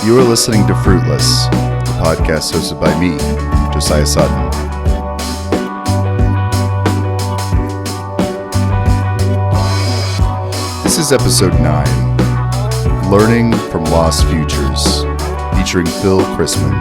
You are listening to Fruitless, the podcast hosted by me, Josiah Sutton. This is episode 9, Learning from Lost Futures, featuring Phil Christman.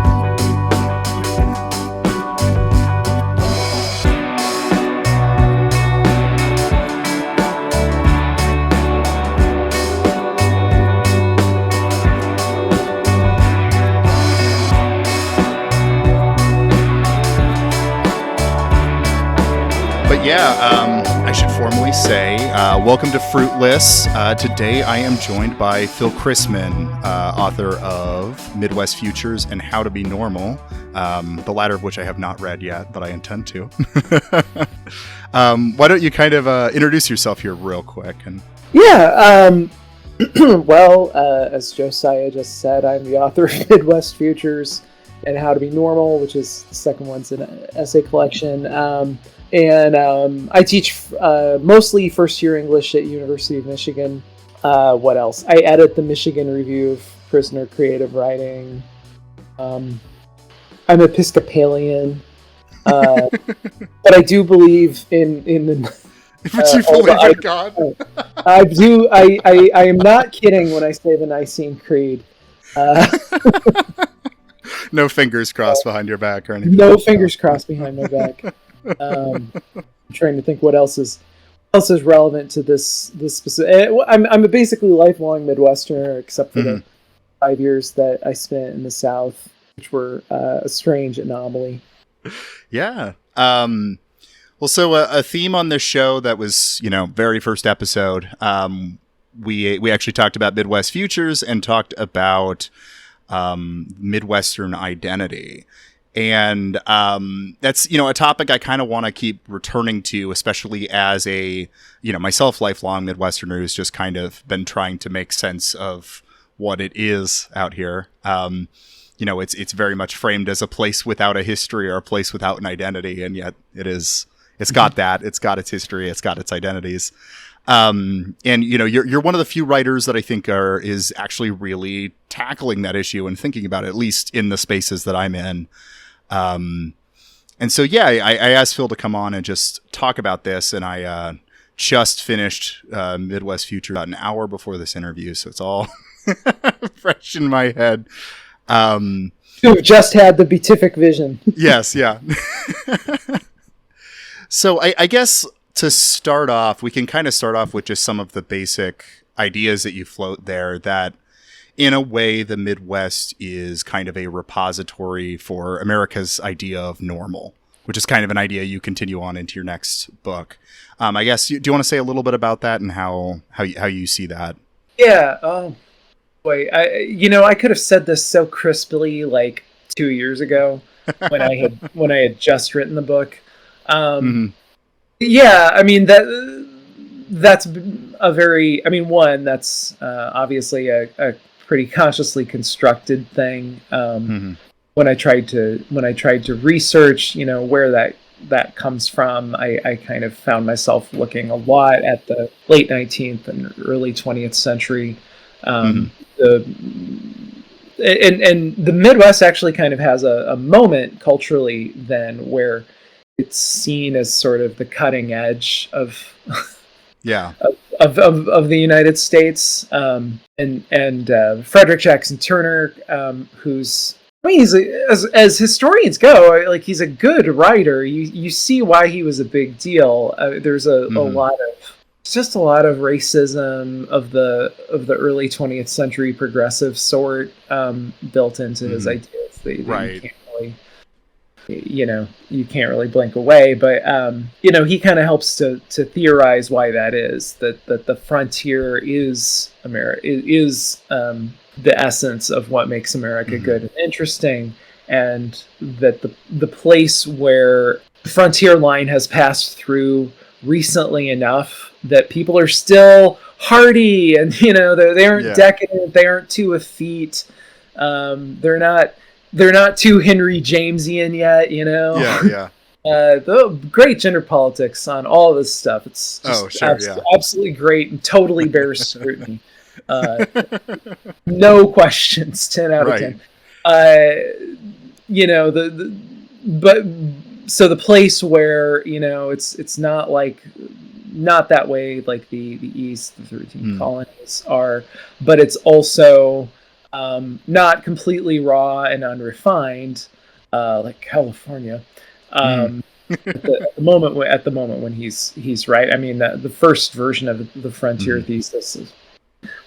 I should formally say, welcome to Fruitless. Today I am joined by Phil Christman, author of Midwest Futures and How to Be Normal, the latter of which I have not read yet, but I intend to. Why don't you kind of introduce yourself here real quick? Well, as Josiah just said, I'm the author of Midwest Futures and How to Be Normal, which is the second one's an essay collection. And I teach mostly first-year English at University of Michigan. What else? I edit the Michigan Review of Prisoner Creative Writing. I'm Episcopalian, but I do believe in the. But you believe in God? I do. I am not kidding when I say the Nicene Creed. No fingers crossed behind your back or anything. No fingers crossed behind my back. I'm trying to think what else is relevant to this specific. I'm a basically lifelong Midwesterner, except for the 5 years that I spent in the South, which were a strange anomaly. Yeah. Well, so a theme on this show that was, very first episode. We actually talked about Midwest Futures and talked about Midwestern identity. And that's, a topic I kind of want to keep returning to, especially as a, myself, lifelong Midwesterner who's just kind of been trying to make sense of what it is out here. It's very much framed as a place without a history or a place without an identity. And yet it's got that. It's got its history. It's got its identities. And you're one of the few writers that I think is actually really tackling that issue and thinking about it, at least in the spaces that I'm in. I asked Phil to come on and just talk about this, and I just finished Midwest Future about an hour before this interview, so it's all fresh in my head. You've just had the beatific vision. Yes, yeah. So I guess to start off, we can kind of start off with just some of the basic ideas that you float there that, in a way, the Midwest is kind of a repository for America's idea of normal, which is kind of an idea you continue on into your next book. I guess, do you want to say a little bit about that and how you see that? Yeah. I could have said this so crisply like 2 years ago when I had just written the book. Yeah, I mean that's a very. I mean, one that's obviously a pretty consciously constructed thing. When I tried to research, where that comes from, I kind of found myself looking a lot at the late 19th and early 20th century. The Midwest actually kind of has a moment culturally then where it's seen as sort of the cutting edge of of the United States, and Frederick Jackson Turner, who's, he's as historians go, like, he's a good writer. You see why he was a big deal. There's a lot of racism of the early 20th century progressive sort built into his ideas. That you can't really blink away, but he kind of helps to theorize why that is, that the frontier is the essence of what makes America good and interesting, and that the place where the frontier line has passed through recently enough that people are still hardy, and they aren't decadent, they aren't too effete, they're not too Henry Jamesian yet, The great gender politics on all of this stuff. It's just absolutely great and totally bears scrutiny. No questions. 10 out of 10. You know, but so the place where, you know, it's not like, not that way like the East, the 13 colonies are, but it's also not completely raw and unrefined like California. At the moment when he's right. I mean, the first version of the frontier thesis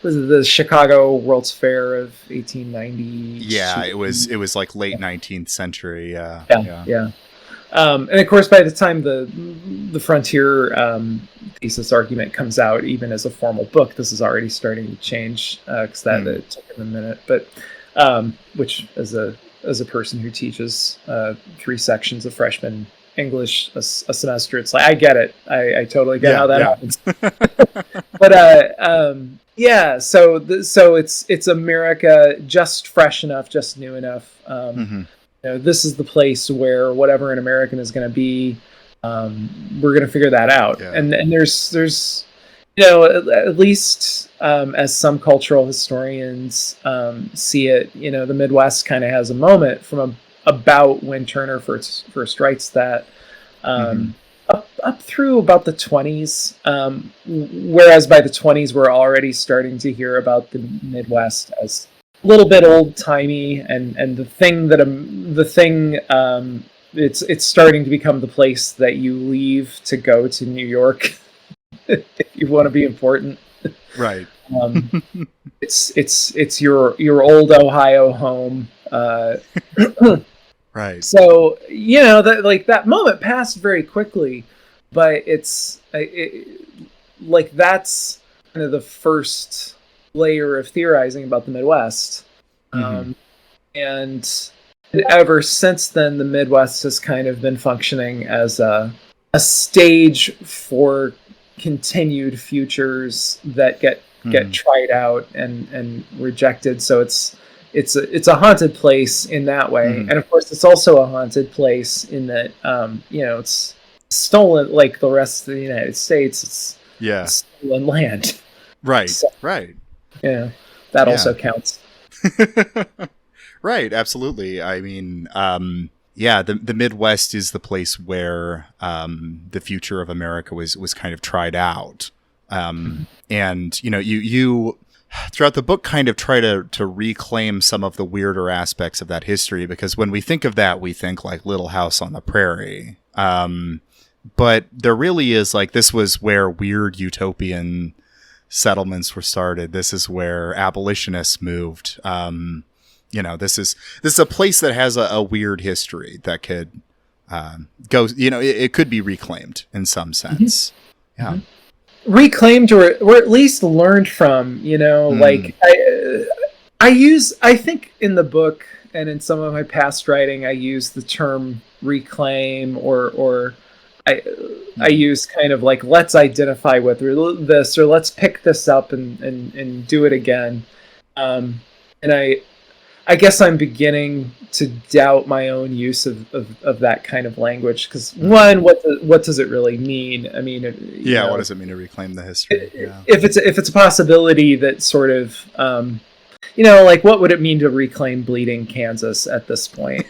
was the Chicago World's Fair of 1890. Yeah, it was like late 19th century. Yeah. And of course, by the time the frontier thesis argument comes out, even as a formal book, this is already starting to change because it took him a minute. But which, as a person who teaches 3 sections of freshman English a semester, it's like I get it. I totally get how that happens. But yeah, so it's America just fresh enough, just new enough. You know, this is the place where whatever an American is going to be, we're going to figure that out. Yeah. And there's you know, at least as some cultural historians see it, you know, the Midwest kind of has a moment from about when Turner first writes that, up through about the 20s, whereas by the 20s we're already starting to hear about the Midwest as a little bit old-timey, and the thing it's starting to become the place that you leave to go to New York if you want to be important. Right. It's your old Ohio home. Right. So, you know, that moment passed very quickly, but it's like that's kind of the first layer of theorizing about the Midwest. And ever since then, the Midwest has kind of been functioning as a stage for continued futures that get tried out and rejected. So it's a haunted place in that way. And of course it's also a haunted place in that you know, it's stolen like the rest of the United States. It's stolen land. Right. So, right. Yeah. That also counts. Right, absolutely. I mean, the Midwest is the place where the future of America was kind of tried out. And, you know, you throughout the book kind of try to reclaim some of the weirder aspects of that history, because when we think of that, we think like Little House on the Prairie. But there really is like, this was where weird utopian settlements were started. This is where abolitionists moved. You know, this is a place that has a weird history that could go, you know, it could be reclaimed in some sense. Yeah. Reclaimed or at least learned from, you know, like I think in the book and in some of my past writing, I use the term reclaim or I use kind of like, let's identify with this, or let's pick this up and do it again. And I guess I'm beginning to doubt my own use of that kind of language, because one, what does it really mean? I mean, you know, what does it mean to reclaim the history? If it's a possibility that sort of, you know, like what would it mean to reclaim Bleeding Kansas at this point?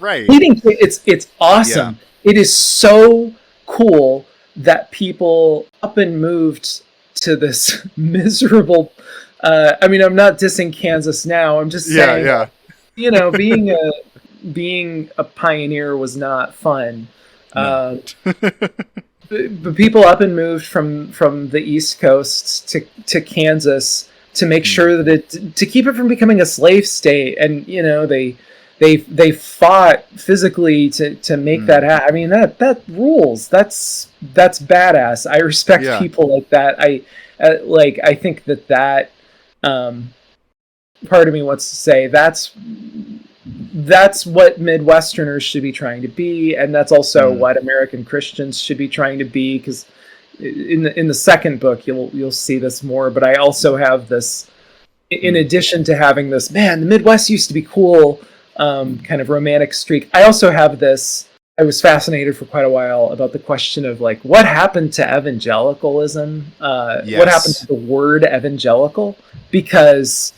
Right. Bleeding, it's awesome. Yeah. It is so cool that people up and moved to this miserable. I mean, I'm not dissing Kansas now. I'm just saying, you know, being a pioneer was not fun. No. But people up and moved from the East Coast to Kansas to make sure that to keep it from becoming a slave state, and you know they fought physically to make that happen. I mean, that rules. That's badass. I respect people like that. I think that. Part of me wants to say that's what Midwesterners should be trying to be, and that's also what American Christians should be trying to be. Because in the second book, you'll see this more. But I also have this, in addition to having this, man, the Midwest used to be cool, kind of romantic streak. I also have this I was fascinated for quite a while about the question of like what happened to evangelicalism, what happened to the word evangelical, because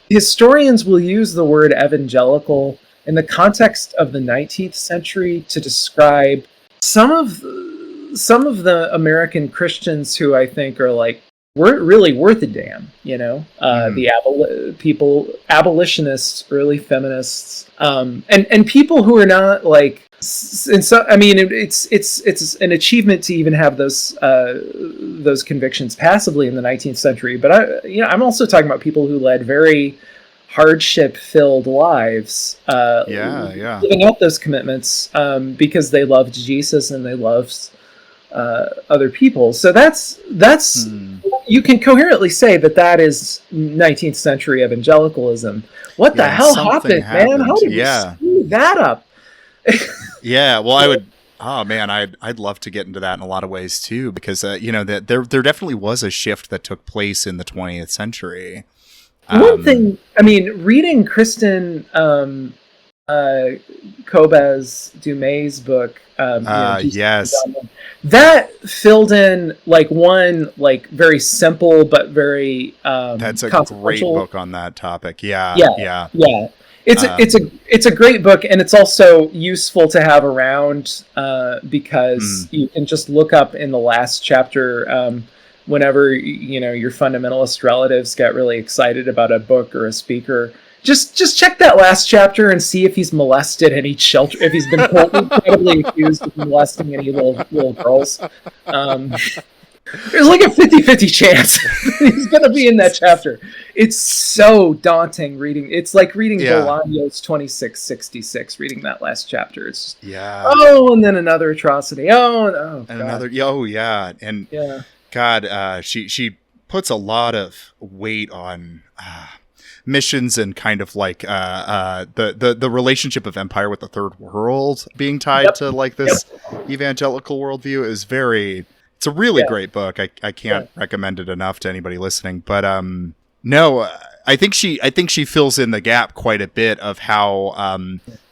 historians will use the word evangelical in the context of the 19th century to describe some of the American Christians who I think are like weren't really worth a damn, the abolitionists, early feminists, and people who are not like. And so, I mean, it's an achievement to even have those convictions passively in the 19th century. But I'm also talking about people who led very hardship-filled lives, giving up those commitments because they loved Jesus and they loved other people. So that's you can coherently say that is 19th century evangelicalism. What the hell happened, man? How did we screw that up? Yeah, well, I would. Oh man, I'd love to get into that in a lot of ways too, because that there definitely was a shift that took place in the 20th century. One thing, I mean, reading Kristin Kobes-Dumay's book, that filled in like one like very simple but very that's a great book on that topic. Yeah. It's a great book, and it's also useful to have around because you can just look up in the last chapter whenever your fundamentalist relatives get really excited about a book or a speaker. Just check that last chapter and see if he's molested any children, if he's been incredibly accused of molesting any little girls. There's like a 50-50 chance he's going to be in that chapter. It's so daunting reading. It's like reading Bolaños 2666, reading that last chapter. It's and then another atrocity. And another. And God, she puts a lot of weight on missions and kind of like the relationship of empire with the third world being tied to like this evangelical worldview is very. It's a really great book. I can't recommend it enough to anybody listening. But no, I think she fills in the gap quite a bit of how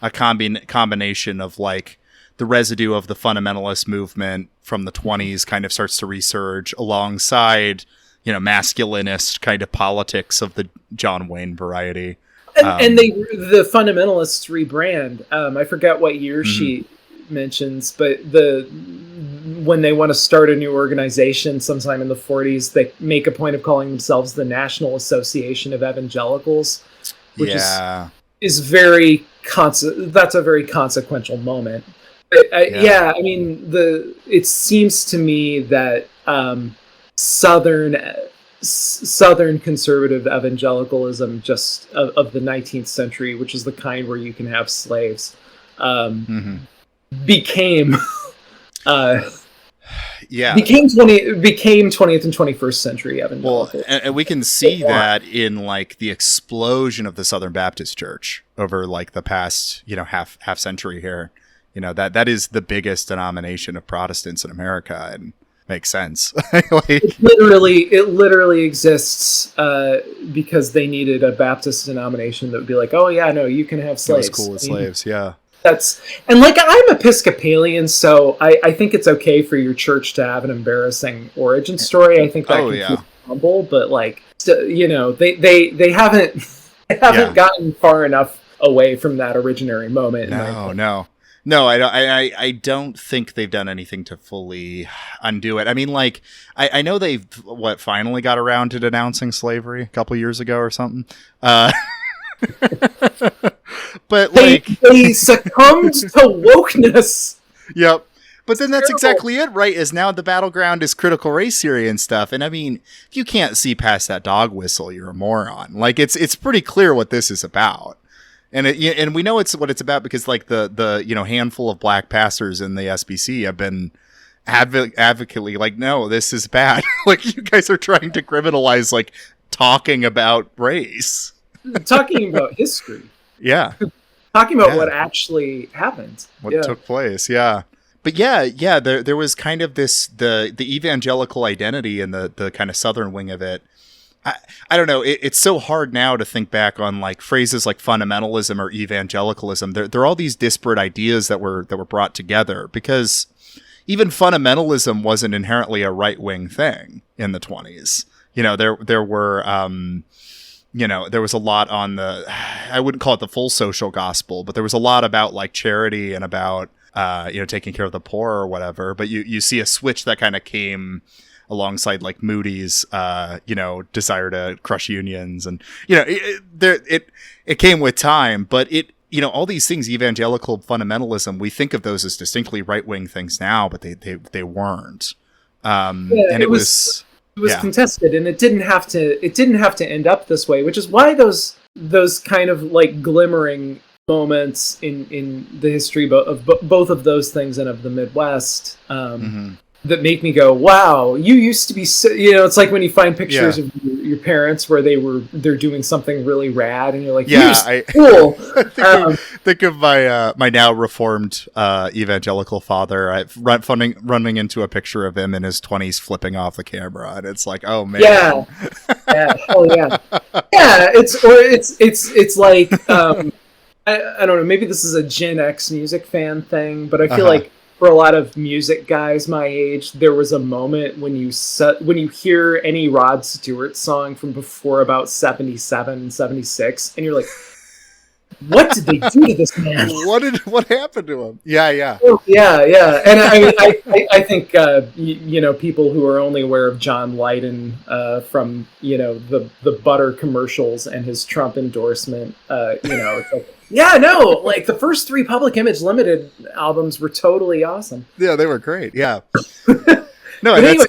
a combination of like the residue of the fundamentalist movement from the 1920s kind of starts to resurge alongside masculinist kind of politics of the John Wayne variety. And the fundamentalists rebrand. I forget what year she mentions, but when they want to start a new organization sometime in the 40s, they make a point of calling themselves the National Association of Evangelicals, which is very that's a very consequential moment. I mean, it seems to me that Southern conservative evangelicalism just of the 19th century, which is the kind where you can have slaves, became 20th and 21st century evangelical. Well, and we can see that in like the explosion of the Southern Baptist Church over like the past half century here. That is the biggest denomination of Protestants in America, and makes sense. It literally exists because they needed a Baptist denomination that would be like, oh yeah, no, you can have slaves. That was cool with slaves, yeah. And like I'm Episcopalian, so I think it's okay for your church to have an embarrassing origin story. I think that can keep humble, but like they haven't gotten far enough away from that originary moment. No, I don't think they've done anything to fully undo it. I mean, like, I know they've finally got around to denouncing slavery a couple years ago or something. But they succumbed to wokeness. Yep. But then that's exactly it, right? Is now the battleground is critical race theory and stuff. And I mean, if you can't see past that dog whistle, you're a moron. Like it's pretty clear what this is about. And and we know what it's about because like the handful of black pastors in the SBC have been advocately like, no, this is bad. Like you guys are trying to criminalize like talking about race. Talking about history. Yeah. Talking about what actually happened. What took place, yeah. But there was kind of this the evangelical identity and the kind of southern wing of it I don't know. It's so hard now to think back on like phrases like fundamentalism or evangelicalism. They're all these disparate ideas that were brought together, because even fundamentalism wasn't inherently a right-wing thing in the 20s. You know, there were you know, there was a lot on the, I wouldn't call it the full social gospel, but there was a lot about like charity and about you know, taking care of the poor or whatever. But you see a switch that kind of came alongside like Moody's, you know, desire to crush unions, and you know, it came with time. But you know, all these things, evangelical fundamentalism, we think of those as distinctly right wing things now, but they weren't. And it was contested, and it didn't have to end up this way, which is why those kind of like glimmering moments in the history of both of those things and of the Midwest. That make me go, wow, you used to be so, you know, it's like when you find pictures of your parents where they're doing something really rad, and you're like, cool. Think of my now reformed evangelical father. I've running into a picture of him in his 20s flipping off the camera, and it's like, oh man, yeah, it's like I don't know, maybe this is a Gen X music fan thing, but I feel like for a lot of music guys my age, there was a moment when you hear any Rod Stewart song from before about 77, 76, and you're like, what did they do to this man? What happened to him? Yeah. Oh, yeah. And I mean, I think you know, people who are only aware of John Lydon from, you know, the butter commercials and his Trump endorsement, you know, it's like, yeah, no, like the first 3 Public Image Limited albums were totally awesome. Yeah, they were great. Yeah. No, but anyway,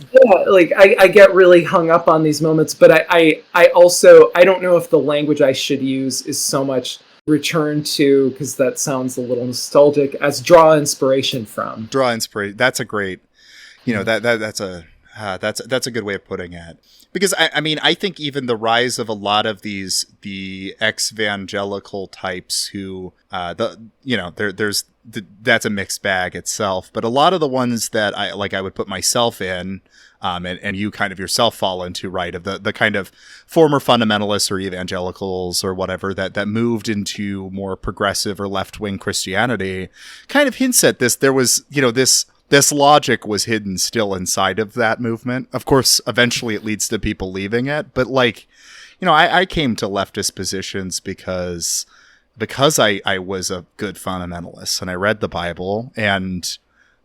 like I get really hung up on these moments, but I also, I don't know if the language I should use is so much return to, because that sounds a little nostalgic, as draw inspiration from. That's a great, you know, that's a good way of putting it. Because I mean, I think even the rise of a lot of the ex-evangelical types who, that's a mixed bag itself. But a lot of the ones that I would put myself in, and you kind of yourself fall into, right, of the kind of former fundamentalists or evangelicals or whatever that moved into more progressive or left-wing Christianity, kind of hints at this. There was, you know, this logic was hidden still inside of that movement. Of course, eventually it leads to people leaving it. But like, you know, I came to leftist positions because I was a good fundamentalist and I read the Bible, and,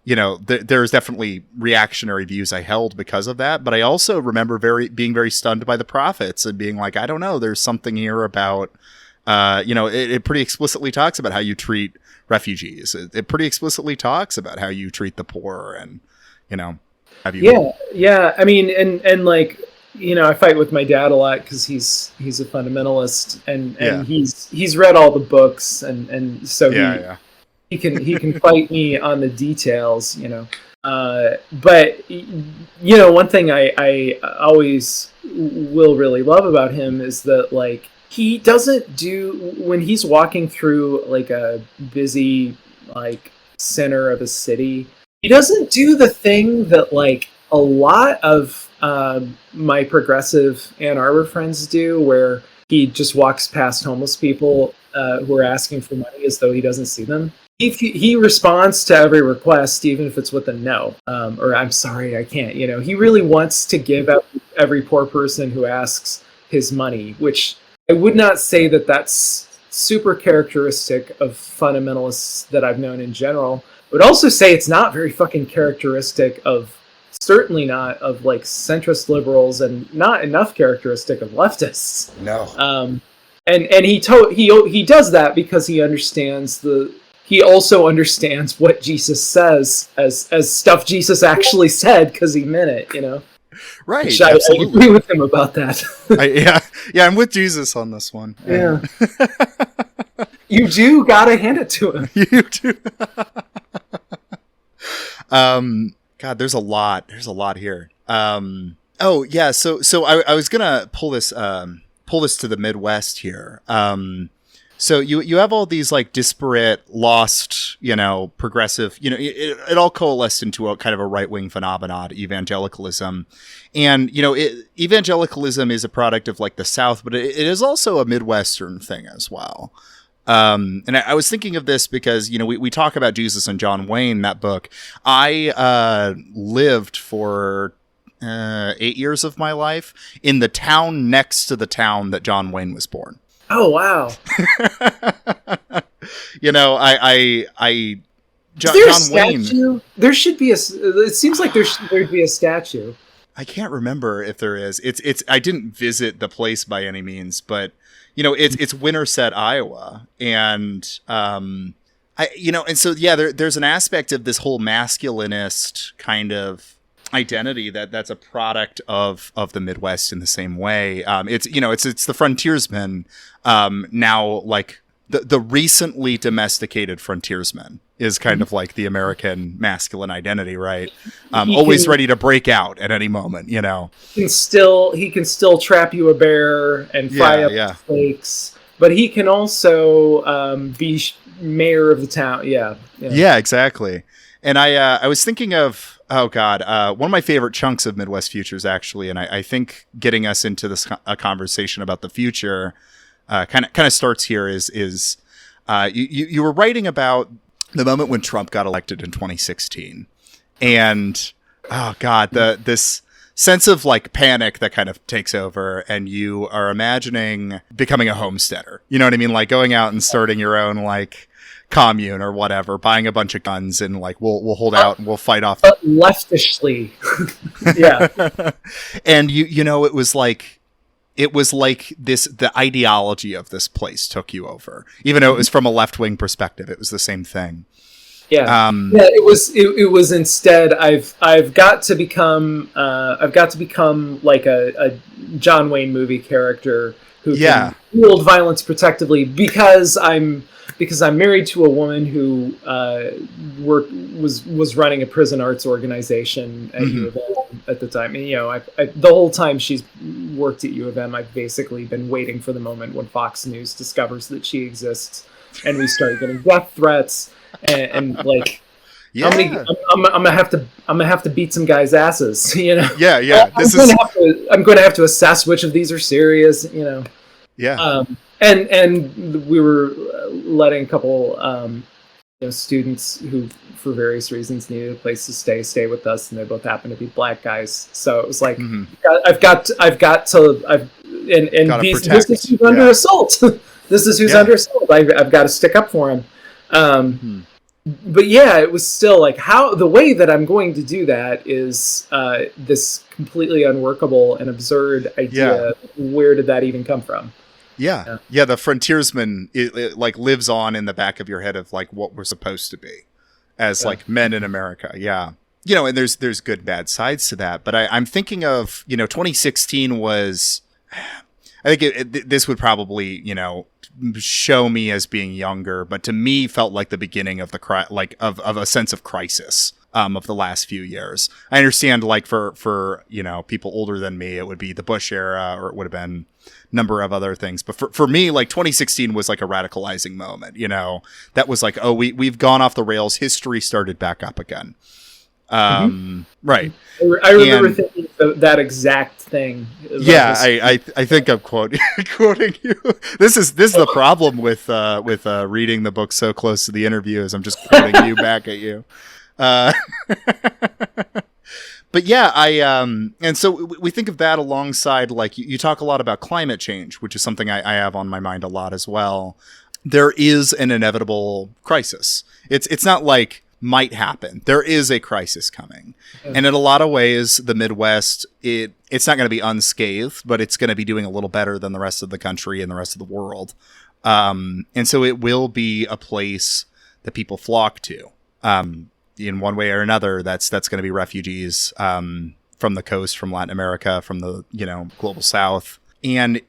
you know, there's definitely reactionary views I held because of that. But I also remember being very stunned by the prophets and being like, I don't know, there's something here about, you know, it pretty explicitly talks about how you treat refugees. It pretty explicitly talks about how you treat the poor, and, you know, have you? Yeah. I mean, and like, you know, I fight with my dad a lot because he's a fundamentalist, and he's read all the books, and so he can fight me on the details, you know. But you know, one thing I always will really love about him is that, like, he doesn't do, when he's walking through like a busy like center of a city, he doesn't do the thing that like a lot of my progressive Ann Arbor friends do, where he just walks past homeless people who are asking for money as though he doesn't see them. He responds to every request, even if it's with a no, or I'm sorry, I can't. You know, he really wants to give every poor person who asks his money, which I would not say that that's super characteristic of fundamentalists that I've known in general. I would also say it's not very fucking characteristic of, certainly not of like centrist liberals, and not enough characteristic of leftists. No. And he does that because he also understands what Jesus says as stuff Jesus actually said, because he meant it, you know. Right, I agree with him about that. I'm with Jesus on this one. Yeah. You do gotta hand it to him. You do. God, there's a lot here. So I was gonna pull this to the Midwest here. So you have all these like disparate, lost, progressive, it all coalesced into a kind of a right-wing phenomenon, evangelicalism. And, evangelicalism is a product of like the South, but it is also a Midwestern thing as well. And I was thinking of this because, we talk about Jesus and John Wayne, that book. I lived for 8 years of my life in the town next to the town that John Wayne was born. Oh, wow. John Wayne. There should be it seems like there'd be a statue. I can't remember if there is. I didn't visit the place by any means, but it's Winterset, Iowa. And, there's an aspect of this whole masculinist kind of identity that's a product of the Midwest in the same way. It's the frontiersman, now like the recently domesticated frontiersman is kind of like the American masculine identity, right? Always ready to break out at any moment, He can still trap you a bear and fry up steaks, but he can also be mayor of the town. Yeah, exactly. And I was thinking of, oh God, one of my favorite chunks of Midwest Futures, actually, and I think getting us into this a conversation about the future kind of starts here. Is you were writing about the moment when Trump got elected in 2016, and oh God, this sense of like panic that kind of takes over, and you are imagining becoming a homesteader. You know what I mean? Like going out and starting your own like commune or whatever, buying a bunch of guns and like we'll hold out and we'll fight off leftishly. Yeah. And it was like the ideology of this place took you over, even though it was from a left-wing perspective. It was the same thing. Yeah. It was instead I've got to become like a John Wayne movie character who can wield violence protectively because I'm married to a woman who was running a prison arts organization at U of M at the time. And, the whole time she's worked at U of M, I've basically been waiting for the moment when Fox News discovers that she exists, and we start getting death threats and like. Yeah. I'm gonna have to beat some guys' asses, Yeah. I'm going to have to assess which of these are serious, Yeah. And we were letting a couple students who, for various reasons, needed a place to stay with us, and they both happen to be black guys. So it was like, this is who's under assault. This is who's under assault. I've got to stick up for him. But yeah, it was still like the way that I'm going to do that is this completely unworkable and absurd idea. Yeah. Where did that even come from? Yeah. The frontiersman it like lives on in the back of your head of like what we're supposed to be as like men in America. Yeah. And there's good, bad sides to that. But I'm thinking of, 2016 was, I think this would probably, show me as being younger, but to me felt like the beginning of of a sense of crisis. Of the last few years. I understand like for people older than me, it would be the Bush era, or it would have been a number of other things. But for me, like 2016 was like a radicalizing moment, that was like, oh, we've gone off the rails. History started back up again. Right. I remember thinking that exact thing. Yeah. I think I'm quoting you. This is the problem with reading the book so close to the interview is I'm just quoting you back at you. But yeah, and so we think of that alongside, like, you talk a lot about climate change, which is something I have on my mind a lot as well. There is an inevitable crisis. It's not like might happen. There is a crisis coming. And in a lot of ways, the Midwest, it's not going to be unscathed, but it's going to be doing a little better than the rest of the country and the rest of the world. And so it will be a place that people flock to. In one way or another, that's going to be refugees from the coast, from Latin America, from the global South, and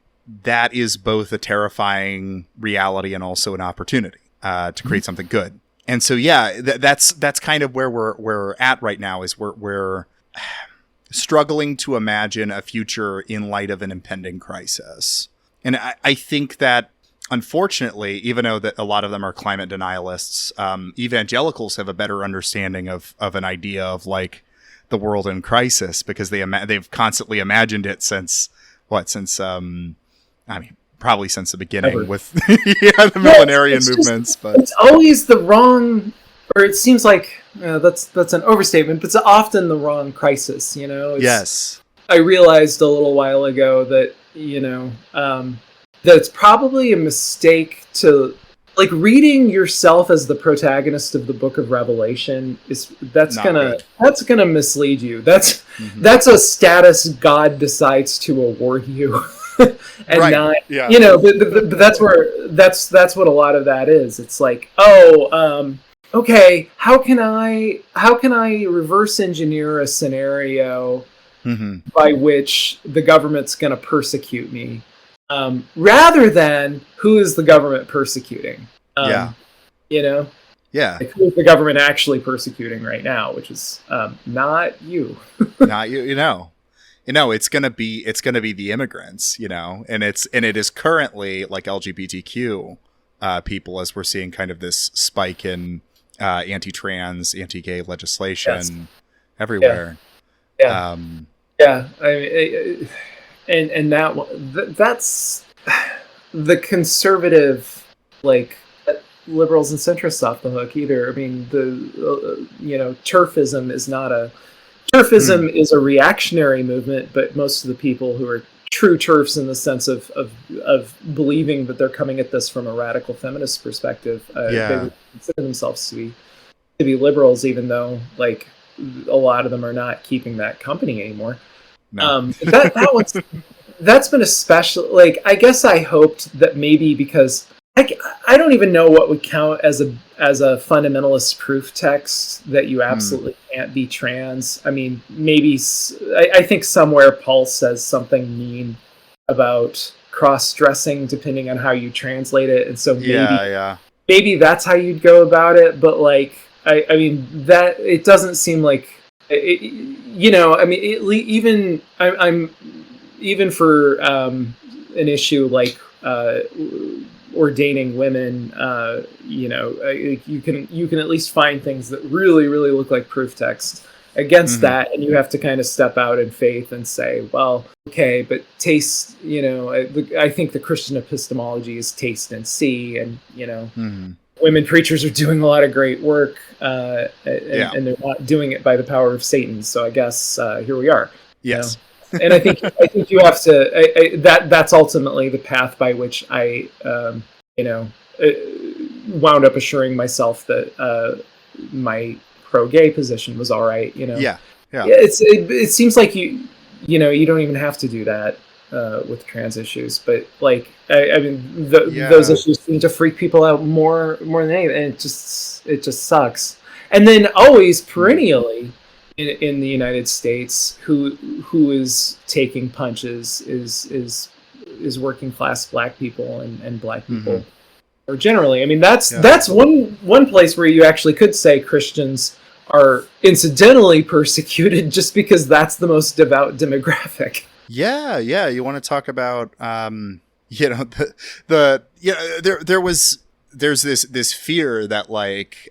that is both a terrifying reality and also an opportunity to create something good. And so, yeah, that's kind of where we're at right now. Is we're struggling to imagine a future in light of an impending crisis, and I think that unfortunately, even though that a lot of them are climate denialists, evangelicals have a better understanding of an idea of like the world in crisis, because they've constantly imagined it since probably since the beginning with the millenarian movements. But it's always the wrong, or it seems like that's an overstatement, but it's often the wrong crisis. Yes, I realized a little while ago that that it's probably a mistake to like reading yourself as the protagonist of the book of Revelation that's gonna mislead you. That's a status God decides to award you. And right. not, yeah. But that's what a lot of that is. It's like, okay, how can I reverse engineer a scenario by which the government's going to persecute me, rather than who is the government persecuting? Yeah. Like, who is the government actually persecuting right now? Which is not you. Not you. It's gonna be the immigrants, and it is currently like LGBTQ people, as we're seeing kind of this spike in anti-trans, anti-gay legislation everywhere. Yeah. I mean, and that's the conservative, like, liberals and centrists off the hook either. I mean, the turfism is not a. Turfism is a reactionary movement, but most of the people who are true turfs in the sense of believing that they're coming at this from a radical feminist perspective, they would consider themselves to be liberals, even though like a lot of them are not keeping that company anymore. No. That's been a special. Like, I guess I hoped that maybe because I don't even know what would count as a fundamentalist proof text that you absolutely can't be trans. I mean, maybe I think somewhere Paul says something mean about cross-dressing depending on how you translate it, and so maybe that's how you'd go about it. But like, I mean, that it doesn't seem like I mean, even for an issue like ordaining women, you can at least find things that really, really look like proof text against that, and you have to kind of step out in faith and say, well, okay, but taste, I think the Christian epistemology is taste and see, and women preachers are doing a lot of great work, and they're not doing it by the power of Satan. So I guess here we are. Yes. And I think you have to. That's ultimately the path by which I, wound up assuring myself that my pro-gay position was all right. Yeah. It seems like you don't even have to do that with trans issues, but like I mean, those issues seem to freak people out more than anything, and it just sucks. And then always perennially. In the United States, who is taking punches is working class Black people and Black people, or generally. I mean, that's one place where you actually could say Christians are incidentally persecuted just because that's the most devout demographic. Yeah. You want to talk about there's this fear that like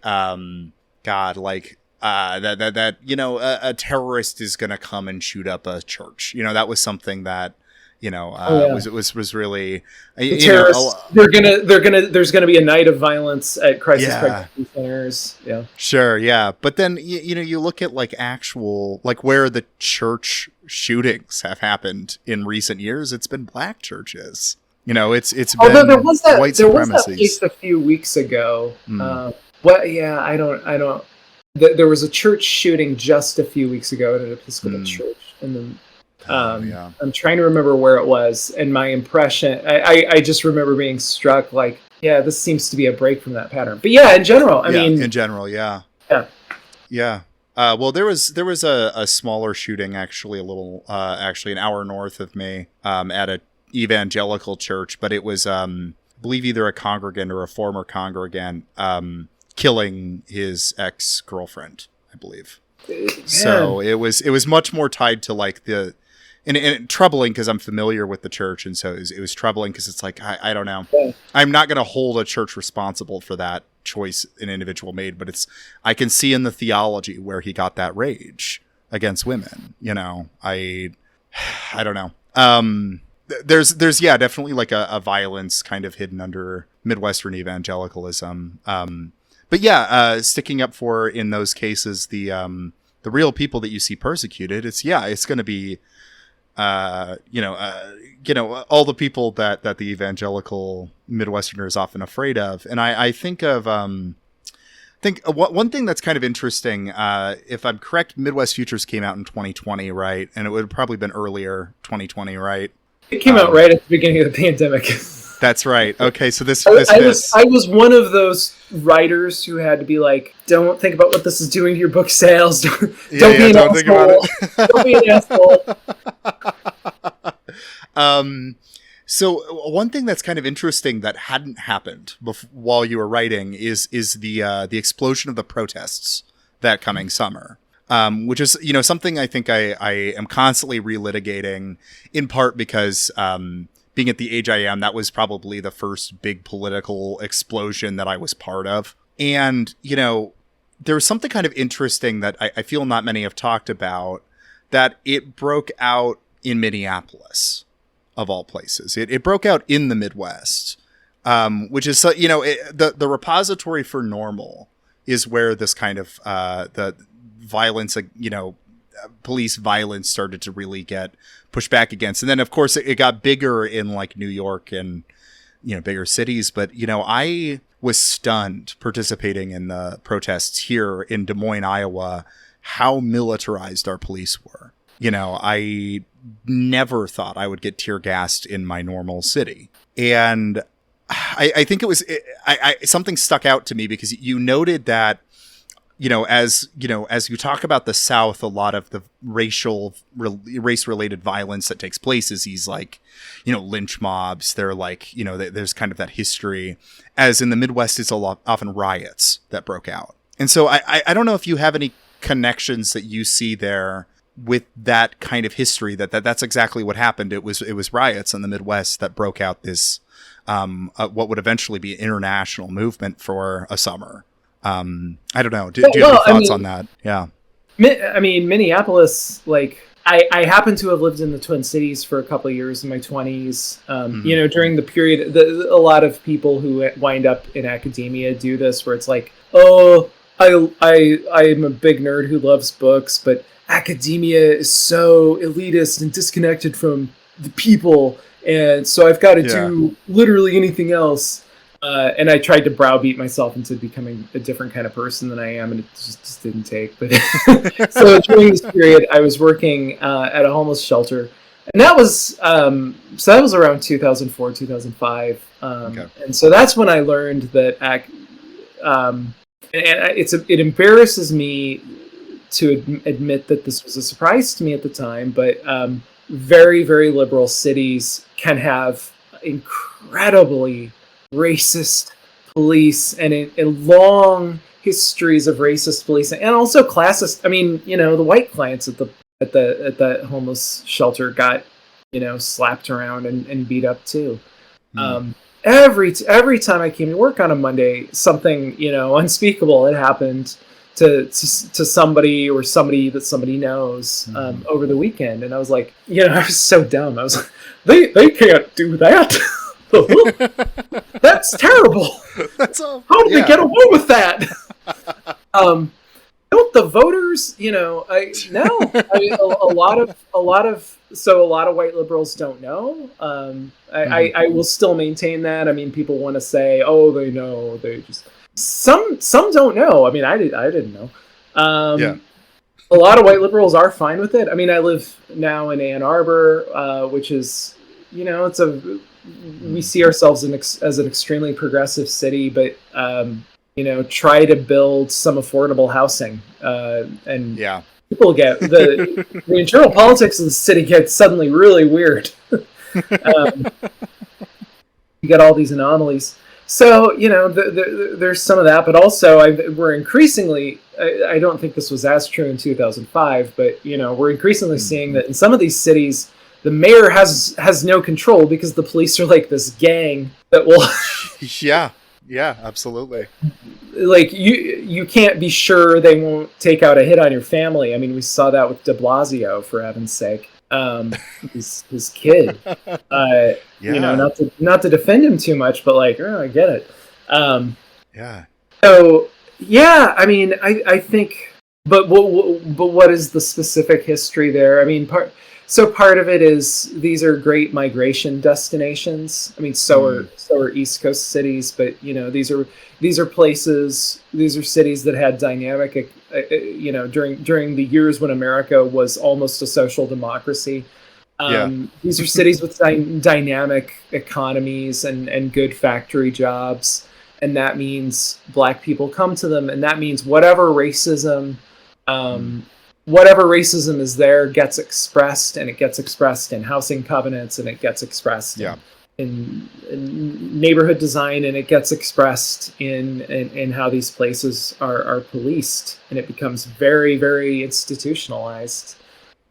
a terrorist is going to come and shoot up a church. That was something that, was really, terrorists. There's gonna be a night of violence at crisis pregnancy centers. Yeah. Sure. Yeah. But then, you look at like actual, like where the church shootings have happened in recent years, it's been Black churches. It's been there was that, white there supremacies. Was that case a few weeks ago. I don't. There was a church shooting just a few weeks ago at an Episcopal church, and then I'm trying to remember where it was. And my impression, I just remember being struck, like, yeah, this seems to be a break from that pattern. But yeah, in general, well, there was a smaller shooting, actually an hour north of me, at a evangelical church, but it was, I believe, either a congregant or a former congregant, killing his ex-girlfriend, I believe. So it was much more tied to like the and troubling because I'm familiar with the church, and so it was troubling because it's like I don't know. Yeah. I'm not going to hold a church responsible for that choice an individual made, but I can see in the theology where he got that rage against women. You know, I don't know. There's definitely like a violence kind of hidden under Midwestern evangelicalism. But yeah, sticking up for, in those cases, the real people that you see persecuted, it's going to be, all the people that the evangelical Midwesterner is often afraid of. And I think of, one thing that's kind of interesting, if I'm correct, Midwest Futures came out in 2020, right? And it would have probably been earlier 2020, right? It came out right at the beginning of the pandemic. That's right. Okay, so I was one of those writers who had to be like, don't think about what this is doing to your book sales. Don't be an asshole. Don't be an asshole. So one thing that's kind of interesting that hadn't happened while you were writing is the explosion of the protests that coming summer. Which is, something I think I am constantly relitigating, in part because being at the age I am, that was probably the first big political explosion that I was part of. And, there was something kind of interesting that I feel not many have talked about, that it broke out in Minneapolis, of all places. It broke out in the Midwest, which is, the repository for normal is where this kind of the violence, police violence started to really get pushed back against. And then, of course, it got bigger in like New York and, bigger cities. But, I was stunned participating in the protests here in Des Moines, Iowa, how militarized our police were. I never thought I would get tear gassed in my normal city. And I think it was something stuck out to me because you noted that, as you talk about the South, a lot of the race-related violence that takes place is these like, lynch mobs. They're like, there's kind of that history. As in the Midwest, it's often riots that broke out. And so I don't know if you have any connections that you see there with that kind of history, that's exactly what happened. It was riots in the Midwest that broke out this, what would eventually be an international movement for a summer. I don't know. Do you have any thoughts on that? Yeah. I mean, Minneapolis, like, I happen to have lived in the Twin Cities for a couple of years in my 20s. During the period, a lot of people who wind up in academia do this, where it's like, oh, I'm a big nerd who loves books, but academia is so elitist and disconnected from the people, and so I've got to do literally anything else. And I tried to browbeat myself into becoming a different kind of person than I am, and it just didn't take. But so during this period, I was working at a homeless shelter, and that was around 2004, 2005. And so that's when I learned that it embarrasses me to admit that this was a surprise to me at the time, but very, very liberal cities can have incredibly racist police and long histories of racist policing, and also classist. I mean, the white clients at the homeless shelter got slapped around and beat up too. Every time I came to work on a Monday, something unspeakable had happened to somebody or somebody that somebody knows over the weekend, and I was like, I was so dumb. I was like, they can't do that. That's terrible. How did they get away with that? Don't the voters? A lot of white liberals don't know. I will still maintain that. I mean, people want to say, oh, they know. They just some don't know. I mean, I didn't know. A lot of white liberals are fine with it. I mean, I live now in Ann Arbor, which is, we see ourselves as an extremely progressive city, but try to build some affordable housing, and people get the internal politics of the city gets suddenly really weird. You get all these anomalies, So, there's some of that, but also we're increasingly, I don't think this was as true in 2005, but, we're increasingly seeing that in some of these cities, the mayor has no control because the police are like this gang that will... Yeah, absolutely. Like, you can't be sure they won't take out a hit on your family. I mean, we saw that with de Blasio, for heaven's sake. His kid. Not to defend him too much, but like, I get it. So yeah, I mean, I think, but what is the specific history there? I mean, part of it is these are great migration destinations. I mean, so are East Coast cities, but these are places, these are cities that had dynamic, during the years when America was almost a social democracy. These are cities with dynamic economies and good factory jobs, and that means Black people come to them, and that means whatever racism is there gets expressed, and it gets expressed in housing covenants, and it gets expressed in neighborhood design, and it gets expressed in how these places are policed, and it becomes very, very institutionalized.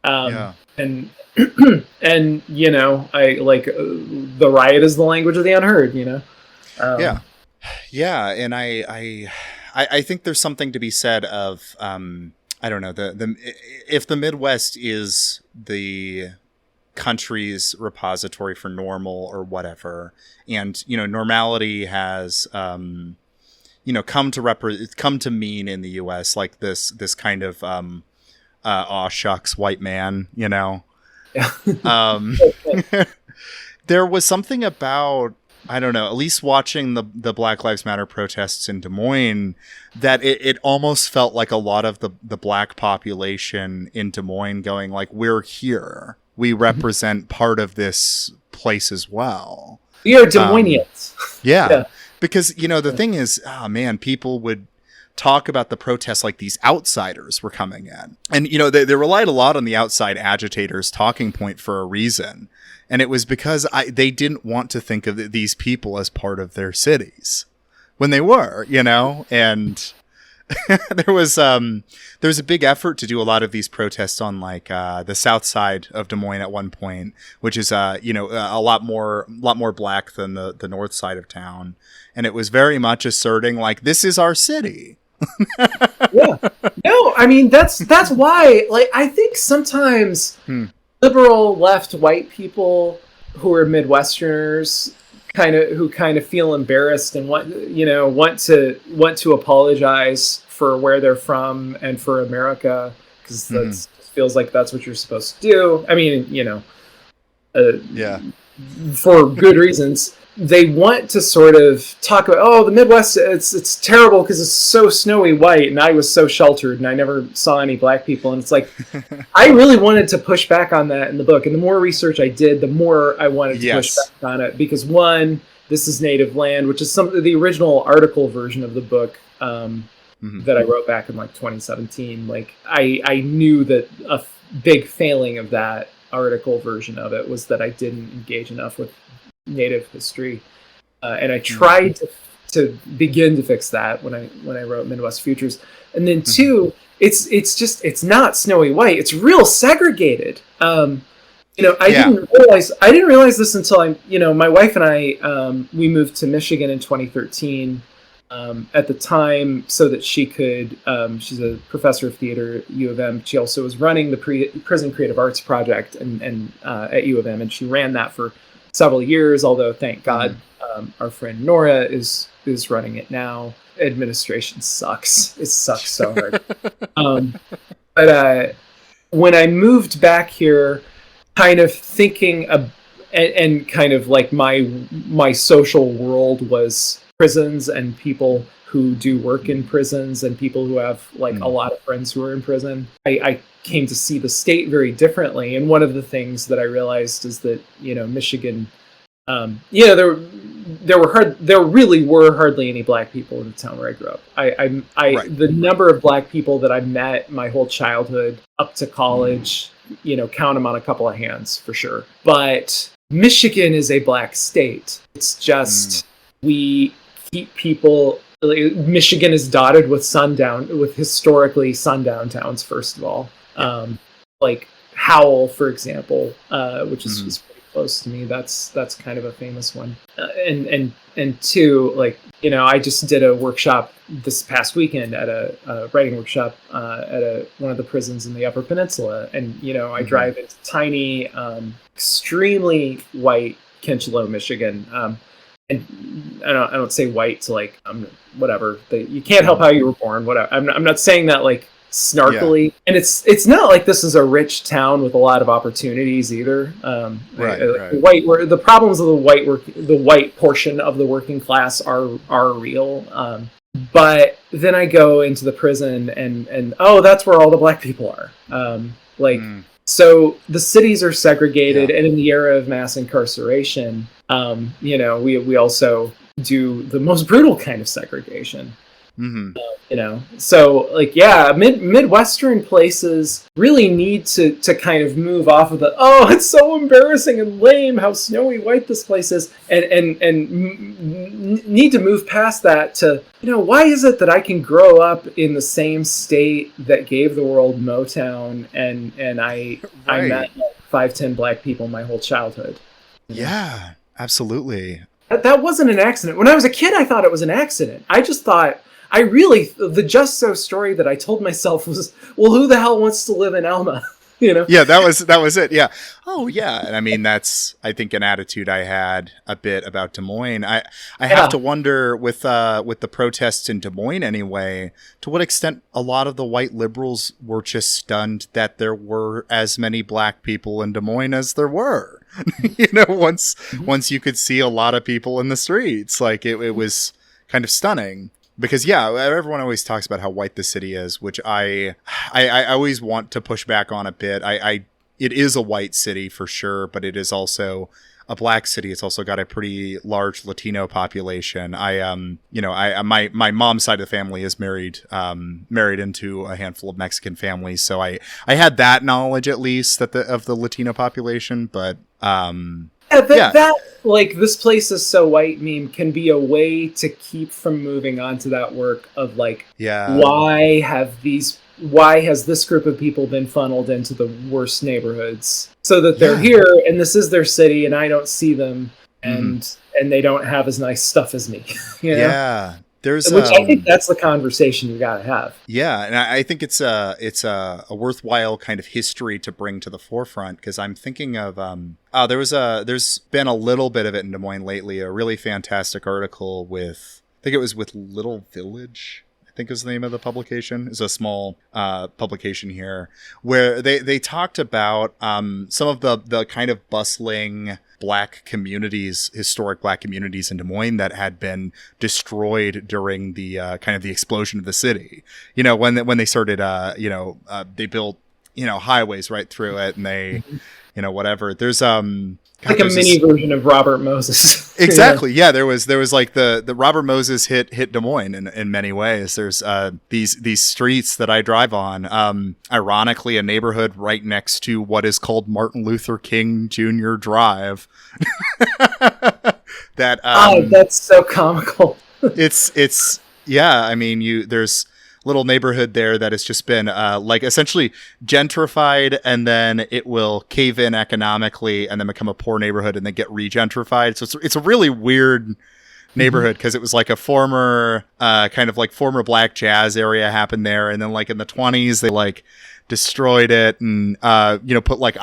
And I like the riot is the language of the unheard. And I think there's something to be said of I don't know, if the Midwest is the country's repository for normal or whatever, and normality has come to mean in the U.S. like this kind of aw shucks white man, there was something about, I don't know, at least watching the Black Lives Matter protests in Des Moines, that it almost felt like a lot of the Black population in Des Moines going like, we're here. We represent part of this place as well. We are Des Moinians. Because, the thing is, people would talk about the protests like these outsiders were coming in. And, they relied a lot on the outside agitators' talking point for a reason. And it was because they didn't want to think of these people as part of their cities when they were, and there was a big effort to do a lot of these protests on like the south side of Des Moines at one point, which is a lot more Black than the north side of town. And it was very much asserting like, this is our city. No, I mean, that's why, like, I think sometimes liberal left white people who are Midwesterners who feel embarrassed and want to apologize for where they're from and for America, because that feels like that's what you're supposed to do. I mean, for good reasons. They want to sort of talk about, the Midwest, it's terrible because it's so snowy white, and I was so sheltered, and I never saw any Black people. And it's like, I really wanted to push back on that in the book. And the more research I did, the more I wanted to push back on it. Because one, this is native land, which is the original article version of the book that I wrote back in like 2017. Like, I knew that a big failing of that article version of it was that I didn't engage enough with Native history, and I tried to begin to fix that when I wrote Midwest Futures. And then two, it's not snowy white; it's real segregated. I didn't realize this until my wife and I we moved to Michigan in 2013. At the time, so that she could, she's a professor of theater at U of M. She also was running the Prison Creative Arts Project and at U of M, and she ran that for several years, although thank God our friend Nora is running it now. Administration sucks. It sucks so hard. But when I moved back here, kind of thinking and kind of like my social world was prisons and people who do work in prisons and people who have like a lot of friends who are in prison. I came to see the state very differently. And one of the things that I realized is that, Michigan, there really were hardly any Black people in the town where I grew up. The number of Black people that I met my whole childhood up to college, count them on a couple of hands for sure. But Michigan is a Black state. It's just, we keep people. Like, Michigan is dotted with historically sundown towns. First of all, like Howell, for example, which is pretty close to me. That's kind of a famous one. And two, like, I just did a workshop this past weekend at a writing workshop at one of the prisons in the Upper Peninsula, and I drive into tiny, extremely white Kinchlow, Michigan. And I don't say white to like whatever. You can't help how you were born. Whatever. I'm not saying that like snarkily. Yeah. And it's not like this is a rich town with a lot of opportunities either. Right. The problems of the white portion of the working class are real. But then I go into the prison and that's where all the black people are. So the cities are segregated, and in the era of mass incarceration, we also do the most brutal kind of segregation. So like, Midwestern places really need to kind of move off of it's so embarrassing and lame how snowy white this place is, and need to move past that to, why is it that I can grow up in the same state that gave the world Motown, and I met 5'10" black people my whole childhood. Yeah, absolutely. That wasn't an accident. When I was a kid, I thought it was an accident. I just thought, the Just So story that I told myself was, well, who the hell wants to live in Alma? Yeah, that was it. Yeah. Oh, yeah. And I mean, that's, I think, an attitude I had a bit about Des Moines. I have to wonder with the protests in Des Moines anyway, to what extent a lot of the white liberals were just stunned that there were as many black people in Des Moines as there were. Once you could see a lot of people in the streets, like it was kind of stunning. Because, everyone always talks about how white the city is, which I always want to push back on a bit. It is a white city for sure, but it is also a black city. It's also got a pretty large Latino population. My mom's side of the family is married into a handful of Mexican families, so I had that knowledge at least of the Latino population, but that like, this place is so white meme can be a way to keep from moving on to that work of like, why has this group of people been funneled into the worst neighborhoods so that they're here and this is their city and I don't see them and they don't have as nice stuff as me. Which I think that's the conversation you got to have. Yeah, and I think it's a worthwhile kind of history to bring to the forefront, because I'm thinking of there's been a little bit of it in Des Moines lately. A really fantastic article with, I think it was with Little Village, I think is the name of the publication. It's a small publication here, where they talked about some of the kind of bustling historic black communities in Des Moines that had been destroyed during the kind of the explosion of the city. When they started, they built, highways right through it, and they, whatever. There's like a mini version of Robert Moses. Exactly. Yeah. There was like the Robert Moses hit Des Moines in many ways. There's these streets that I drive on. Ironically, a neighborhood right next to what is called Martin Luther King Jr. Drive. That's so comical. it's yeah. I mean, there's little neighborhood there that has just been like essentially gentrified, and then it will cave in economically and then become a poor neighborhood and then get re-gentrified. So it's a really weird neighborhood, because it was like a former kind of like former black jazz area happened there, and then like in the 1920s they like destroyed it and put like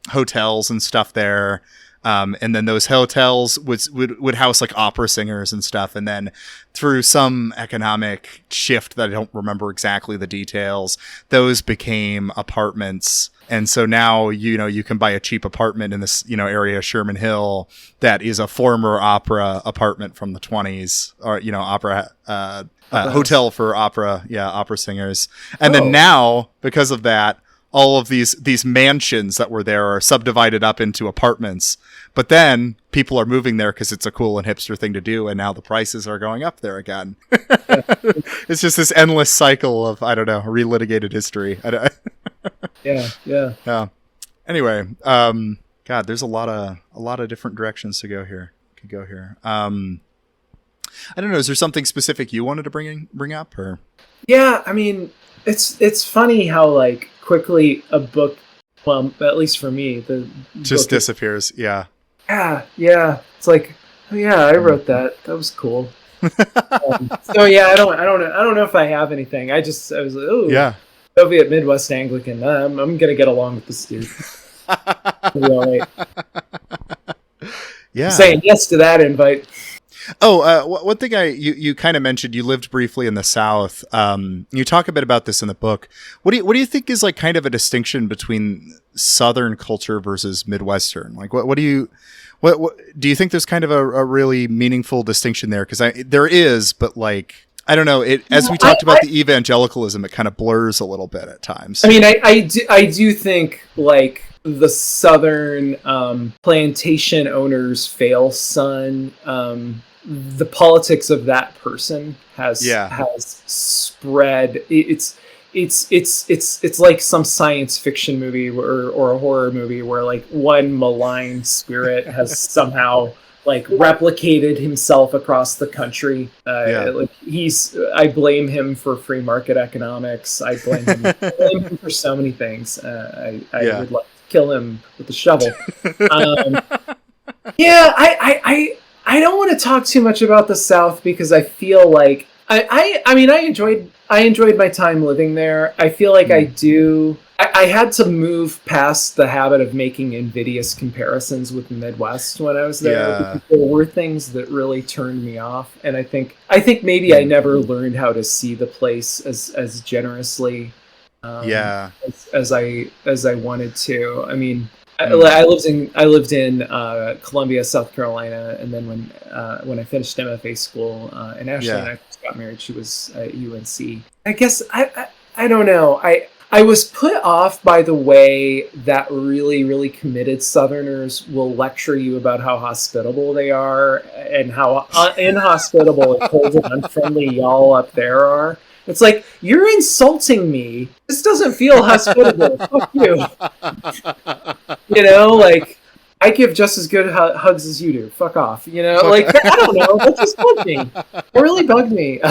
hotels and stuff there. And then those hotels would house like opera singers and stuff. And then through some economic shift that I don't remember exactly the details, those became apartments. And so now, you can buy a cheap apartment in this, area, Sherman Hill, that is a former opera apartment from the 1920s, or, opera, hotel for opera singers. And then now, because of that, all of these mansions that were there are subdivided up into apartments, but then people are moving there because it's a cool and hipster thing to do, and now the prices are going up there again. It's just this endless cycle of, I don't know, relitigated history. Yeah. Anyway, God, there's a lot of different directions to go here. I don't know. Is there something specific you wanted to bring up, or? Yeah, I mean, it's funny how like quickly a book, well, at least for me, the Just book disappears. Yeah. Yeah. It's like, oh yeah, I wrote that. That was cool. So yeah, I don't know if I have anything. I was like, oh Yeah. Soviet Midwest Anglican. I'm gonna get along with this dude. Right. Yeah. I'm saying yes to that invite. Oh, one thing you kind of mentioned, you lived briefly in the South. You talk a bit about this in the book. What do you think is like kind of a distinction between Southern culture versus Midwestern? Like, what do you do you think there's kind of a really meaningful distinction there? Because there is, but like, I don't know. As we talked about the evangelicalism, it kind of blurs a little bit at times. I mean, I do think like the Southern plantation owner's fail son, the politics of that person has spread. It's like some science fiction movie or a horror movie where like one malign spirit has somehow like replicated himself across the country. Like I blame him for free market economics. I blame him for so many things. I would like to kill him with a shovel. I don't want to talk too much about the South because I feel like I mean I enjoyed my time living there. I feel like I had to move past the habit of making invidious comparisons with the Midwest when I was there. Because there were things that really turned me off, and I think maybe I never learned how to see the place as generously as I wanted to. I mean, I lived in Columbia, South Carolina, and then when I finished MFA school, and Ashley and I first got married, she was at UNC. I guess I don't know. I was put off by the way that really, really committed Southerners will lecture you about how hospitable they are and how inhospitable and cold and unfriendly y'all up there are. It's like, you're insulting me. This doesn't feel hospitable. Fuck you. You know, like, I give just as good hugs as you do. Fuck off. You know, like, I don't know. That just bugged me. It really bugged me.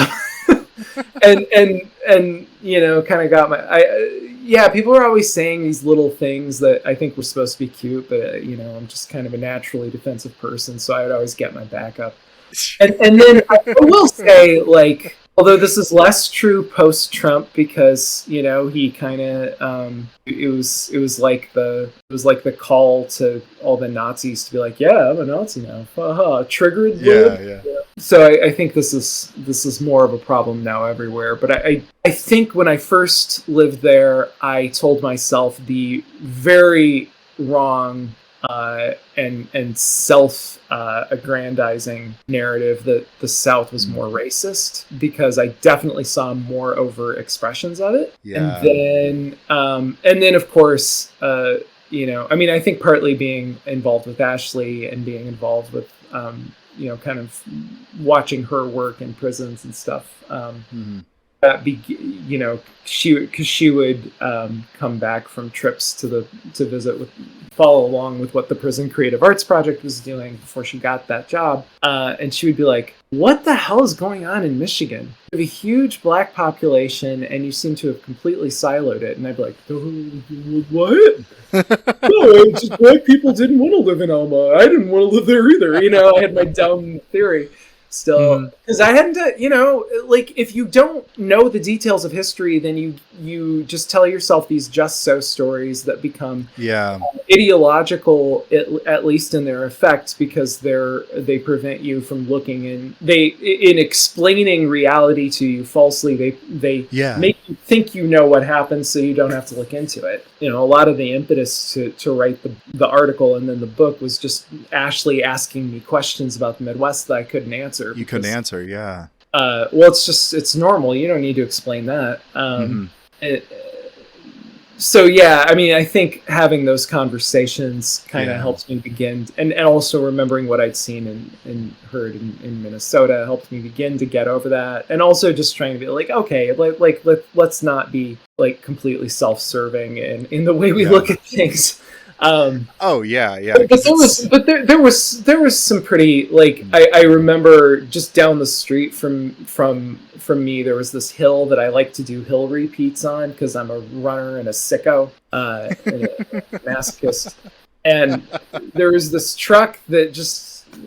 and you know, kind of got people are always saying these little things that I think were supposed to be cute, but you know, I'm just kind of a naturally defensive person, so I would always get my back up. And then I will say, like, although this is less true post-Trump because, you know, he kind of it was like the call to all the Nazis to be like, yeah, I'm a Nazi now. Triggered. Yeah. So I think this is more of a problem now everywhere. But I think when I first lived there, I told myself the very wrong and self-aggrandizing narrative that the South was more racist, because I definitely saw more overt expressions of it. Yeah. And then of course, you know, I mean, I think partly being involved with Ashley and being involved with, you know, kind of watching her work in prisons and stuff. You know, she would come back from trips to visit follow along with what the Prison Creative Arts Project was doing before she got that job, and she would be like, "What the hell is going on in Michigan? We have a huge black population, and you seem to have completely siloed it." And I'd be like, "What? No, just black people didn't want to live in Alma. I didn't want to live there either." You know, I had my dumb theory. Still, because I hadn't, you know, like, if you don't know the details of history, then you just tell yourself these just so stories that become ideological, at least in their effects, because they prevent you from looking in explaining reality to you falsely. They make you think you know what happened, so you don't have to look into it. You know, a lot of the impetus to write the article and then the book was just Ashley asking me questions about the Midwest that I couldn't answer. You couldn't answer, yeah. Well, it's normal. You don't need to explain that. So yeah, I mean, I think having those conversations kind of helps me begin, and also remembering what I'd seen and heard in Minnesota helped me begin to get over that, and also just trying to be like, okay, let's not be like completely self-serving in the way we look at things. Oh yeah. There was some pretty, like, I remember just down the street from me there was this hill that I like to do hill repeats on because I'm a runner and a sicko and a masochist. And there was this truck that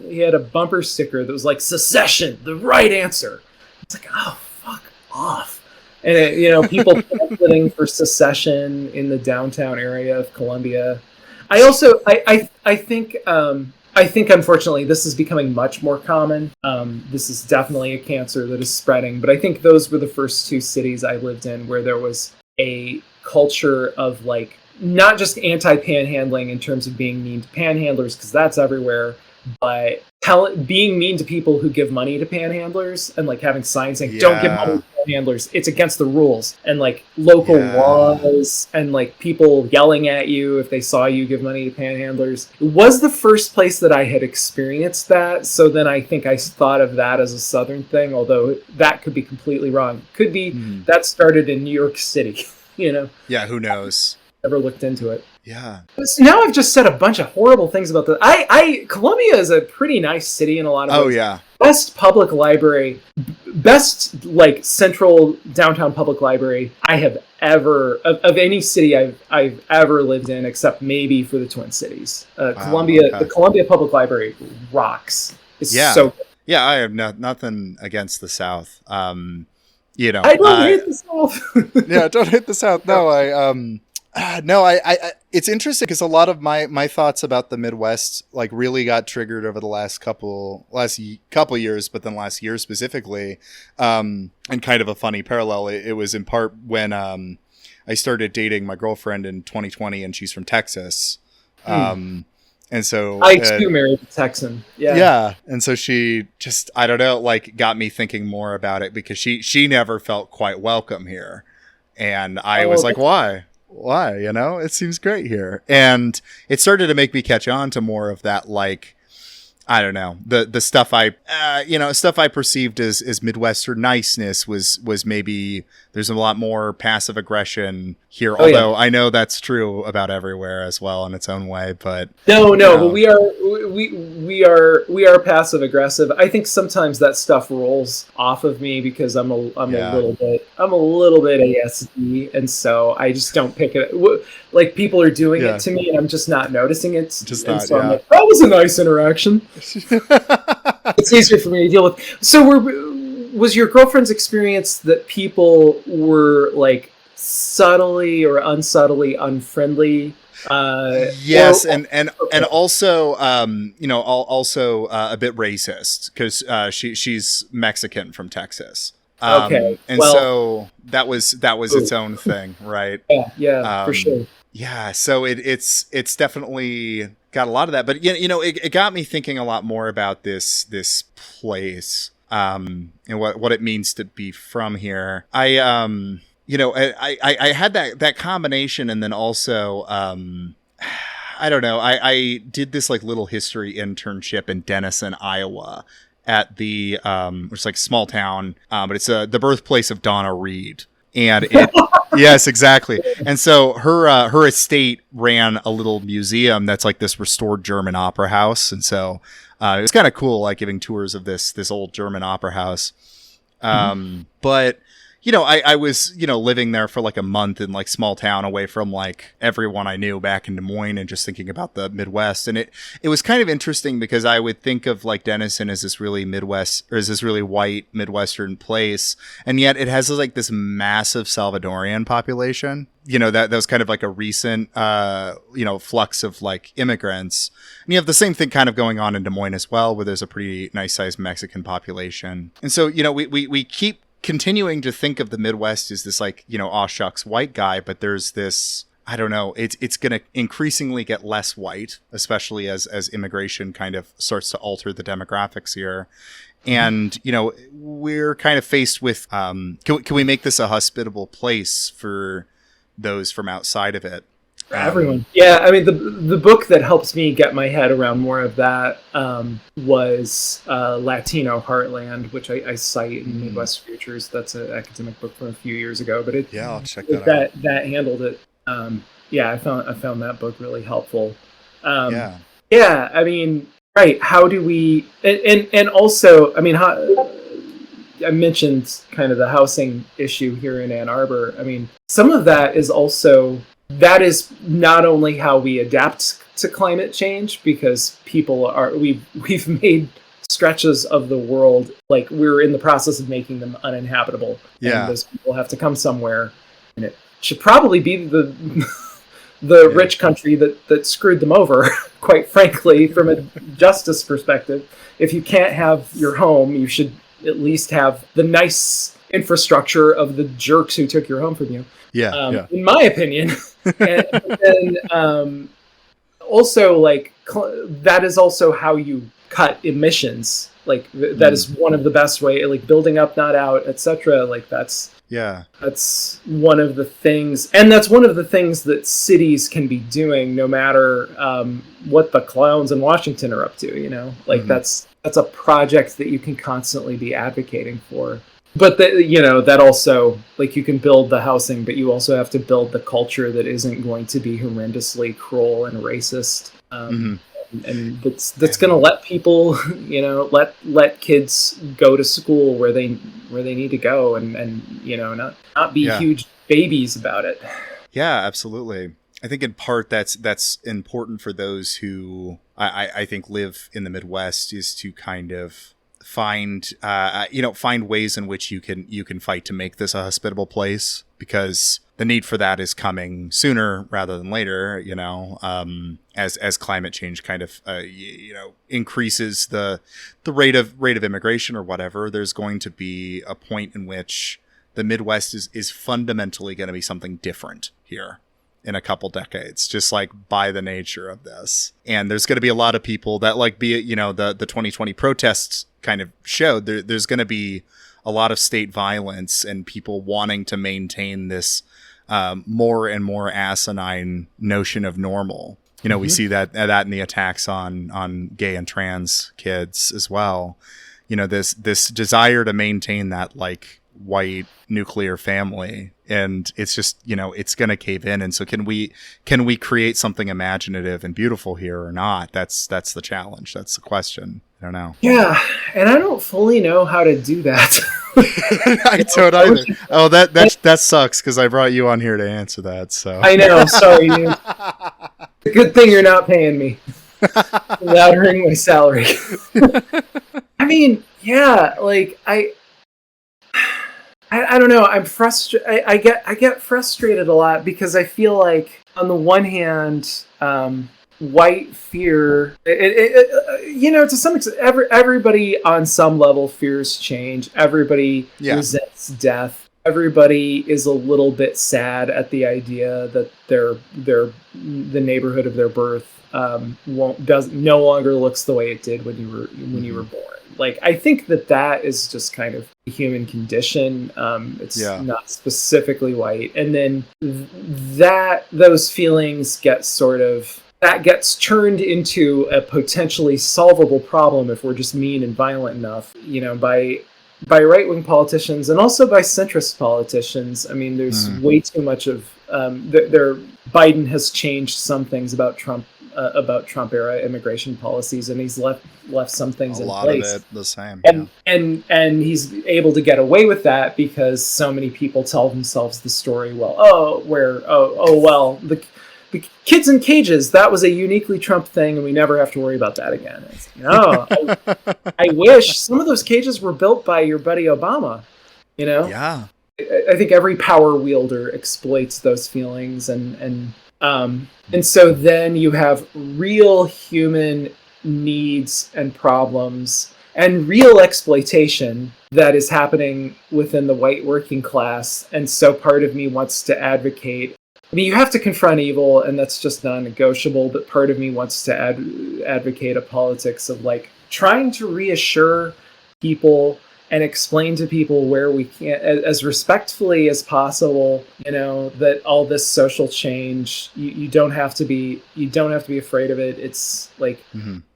he had a bumper sticker that was like, "Secession, the right answer." It's like, oh, fuck off. And people pamphleting for secession in the downtown area of Columbia. I also, I think unfortunately this is becoming much more common. This is definitely a cancer that is spreading, but I think those were the first two cities I lived in where there was a culture of, like, not just anti-panhandling in terms of being mean to panhandlers, because that's everywhere, but being mean to people who give money to panhandlers and, like, having signs saying, "Don't give money to panhandlers. It's against the rules." And, like, local laws and, like, people yelling at you if they saw you give money to panhandlers. It was the first place that I had experienced that. So then I think I thought of that as a Southern thing, although that could be completely wrong. Could be that started in New York City, Yeah, who knows? Never looked into it. Yeah. So now I've just said a bunch of horrible things about Columbia is a pretty nice city in a lot of ways. Oh yeah. Best public library, best, like, central downtown public library I have ever of any city I've ever lived in, except maybe for the Twin Cities. Columbia, the Columbia Public Library rocks. It's so good. Yeah, I have nothing against the South. I don't hate the South. Yeah, don't hate the South. No, I it's interesting because a lot of my thoughts about the Midwest, like, really got triggered over the last couple years, but then last year specifically, and kind of a funny parallel. It was in part when I started dating my girlfriend in 2020, and she's from Texas, and so I too married a Texan. Yeah, and so she just, I don't know, like, got me thinking more about it because she never felt quite welcome here, and I was like, why? It seems great here. And it started to make me catch on to more of that, like, I don't know, the stuff I perceived as Midwestern niceness was maybe there's a lot more passive aggression here. Although I know that's true about everywhere as well in its own way, but but we are passive aggressive. I think sometimes that stuff rolls off of me because I'm a little bit ASD, and so I just don't pick it. Like, people are doing it to me, and I'm just not noticing it. I'm like, that was a nice interaction. It's easier for me to deal with. So, was your girlfriend's experience that people were, like, subtly or unsubtly unfriendly? Yes, and also also a bit racist because she's Mexican from Texas. So that was its own thing, right? Yeah, for sure. Yeah, so it's definitely got a lot of that, but it got me thinking a lot more about this place, and what it means to be from here. I had that combination, and then also I don't know, I did this, like, little history internship in Denison, Iowa, at the which is, like, small town, but it's the birthplace of Donna Reed. And yes, exactly. And so her estate ran a little museum that's like this restored German opera house. And so it was kind of cool, like, giving tours of this old German opera house. But I was, living there for like a month in, like, small town away from, like, everyone I knew back in Des Moines, and just thinking about the Midwest. And it was kind of interesting because I would think of, like, Denison as this really Midwest, or as this really white Midwestern place. And yet it has, like, this massive Salvadorian population, that was kind of like a recent, flux of, like, immigrants. And you have the same thing kind of going on in Des Moines as well, where there's a pretty nice sized Mexican population. And so, we keep continuing to think of the Midwest as this, like, aw shucks white guy, but there's this, I don't know, it's going to increasingly get less white, especially as immigration kind of starts to alter the demographics here. And, we're kind of faced with, can we make this a hospitable place for those from outside of it? For everyone. Yeah, I mean, the book that helps me get my head around more of that was Latino Heartland, which I cite in Midwest Futures. That's an academic book from a few years ago, but I'll check that out. That handled it I found that book really helpful. Yeah. Yeah, I mean, right. How do we, and also, I mean, I mentioned kind of the housing issue here in Ann Arbor. I mean, some of that is also, that is not only how we adapt to climate change, because we've made stretches of the world, like we're in the process of making them uninhabitable. Yeah. And those people have to come somewhere, and it should probably be the rich country that screwed them over, quite frankly, from a justice perspective. If you can't have your home, you should at least have the nice infrastructure of the jerks who took your home from you. Yeah. In my opinion. And then also, like, that is also how you cut emissions. Like, that is one of the best way, like building up, not out, etc. Like, that's one of the things, and that's one of the things that cities can be doing, no matter what the clowns in Washington are up to. You know, like that's a project that you can constantly be advocating for. But that also, like, you can build the housing, but you also have to build the culture that isn't going to be horrendously cruel and racist. And that's going to let people, let kids go to school where they need to go, and not be huge babies about it. Yeah, absolutely. I think in part that's important for those who I think live in the Midwest, is to kind of find ways in which you can fight to make this a hospitable place, because the need for that is coming sooner rather than later, as climate change kind of, increases the rate of immigration or whatever. There's going to be a point in which the Midwest is fundamentally going to be something different here in a couple decades, just like by the nature of this. And there's going to be a lot of people that, like, the 2020 protests kind of showed, there's going to be a lot of state violence and people wanting to maintain this more and more asinine notion of normal. We see that in the attacks on gay and trans kids as well. This desire to maintain that, like, white nuclear family, and it's just, it's going to cave in. And so can we create something imaginative and beautiful here or not? That's the challenge. That's the question. I don't know. Yeah, and I don't fully know how to do that. I don't either. Oh, that sucks, because I brought you on here to answer that. So I know. Sorry, dude. Good thing you're not paying me without earning my salary. I mean, yeah, like I don't know. I'm frustrated. I get frustrated a lot, because I feel like, on the one hand, white fear, to some extent, everybody on some level fears change. Everybody resents death. Everybody is a little bit sad at the idea that the neighborhood of their birth no longer looks the way it did when you were born. Like, I think that is just kind of the human condition. It's not specifically white. And then those feelings gets turned into a potentially solvable problem if we're just mean and violent enough, by right-wing politicians, and also by centrist politicians. I mean, there's way too much of Biden has changed some things about Trump era immigration policies, and he's left some things in place. A lot of it the same. And he's able to get away with that because so many people tell themselves the story, the kids in cages, that was a uniquely Trump thing, and we never have to worry about that again. I wish some of those cages were built by your buddy Obama, Yeah. I think every power wielder exploits those feelings, and so then you have real human needs and problems and real exploitation that is happening within the white working class. And so part of me wants to advocate. I mean, you have to confront evil, and that's just non-negotiable, but part of me wants to advocate a politics of, like, trying to reassure people and explain to people where we can, as respectfully as possible, that all this social change, you don't have to be afraid of it. It's like,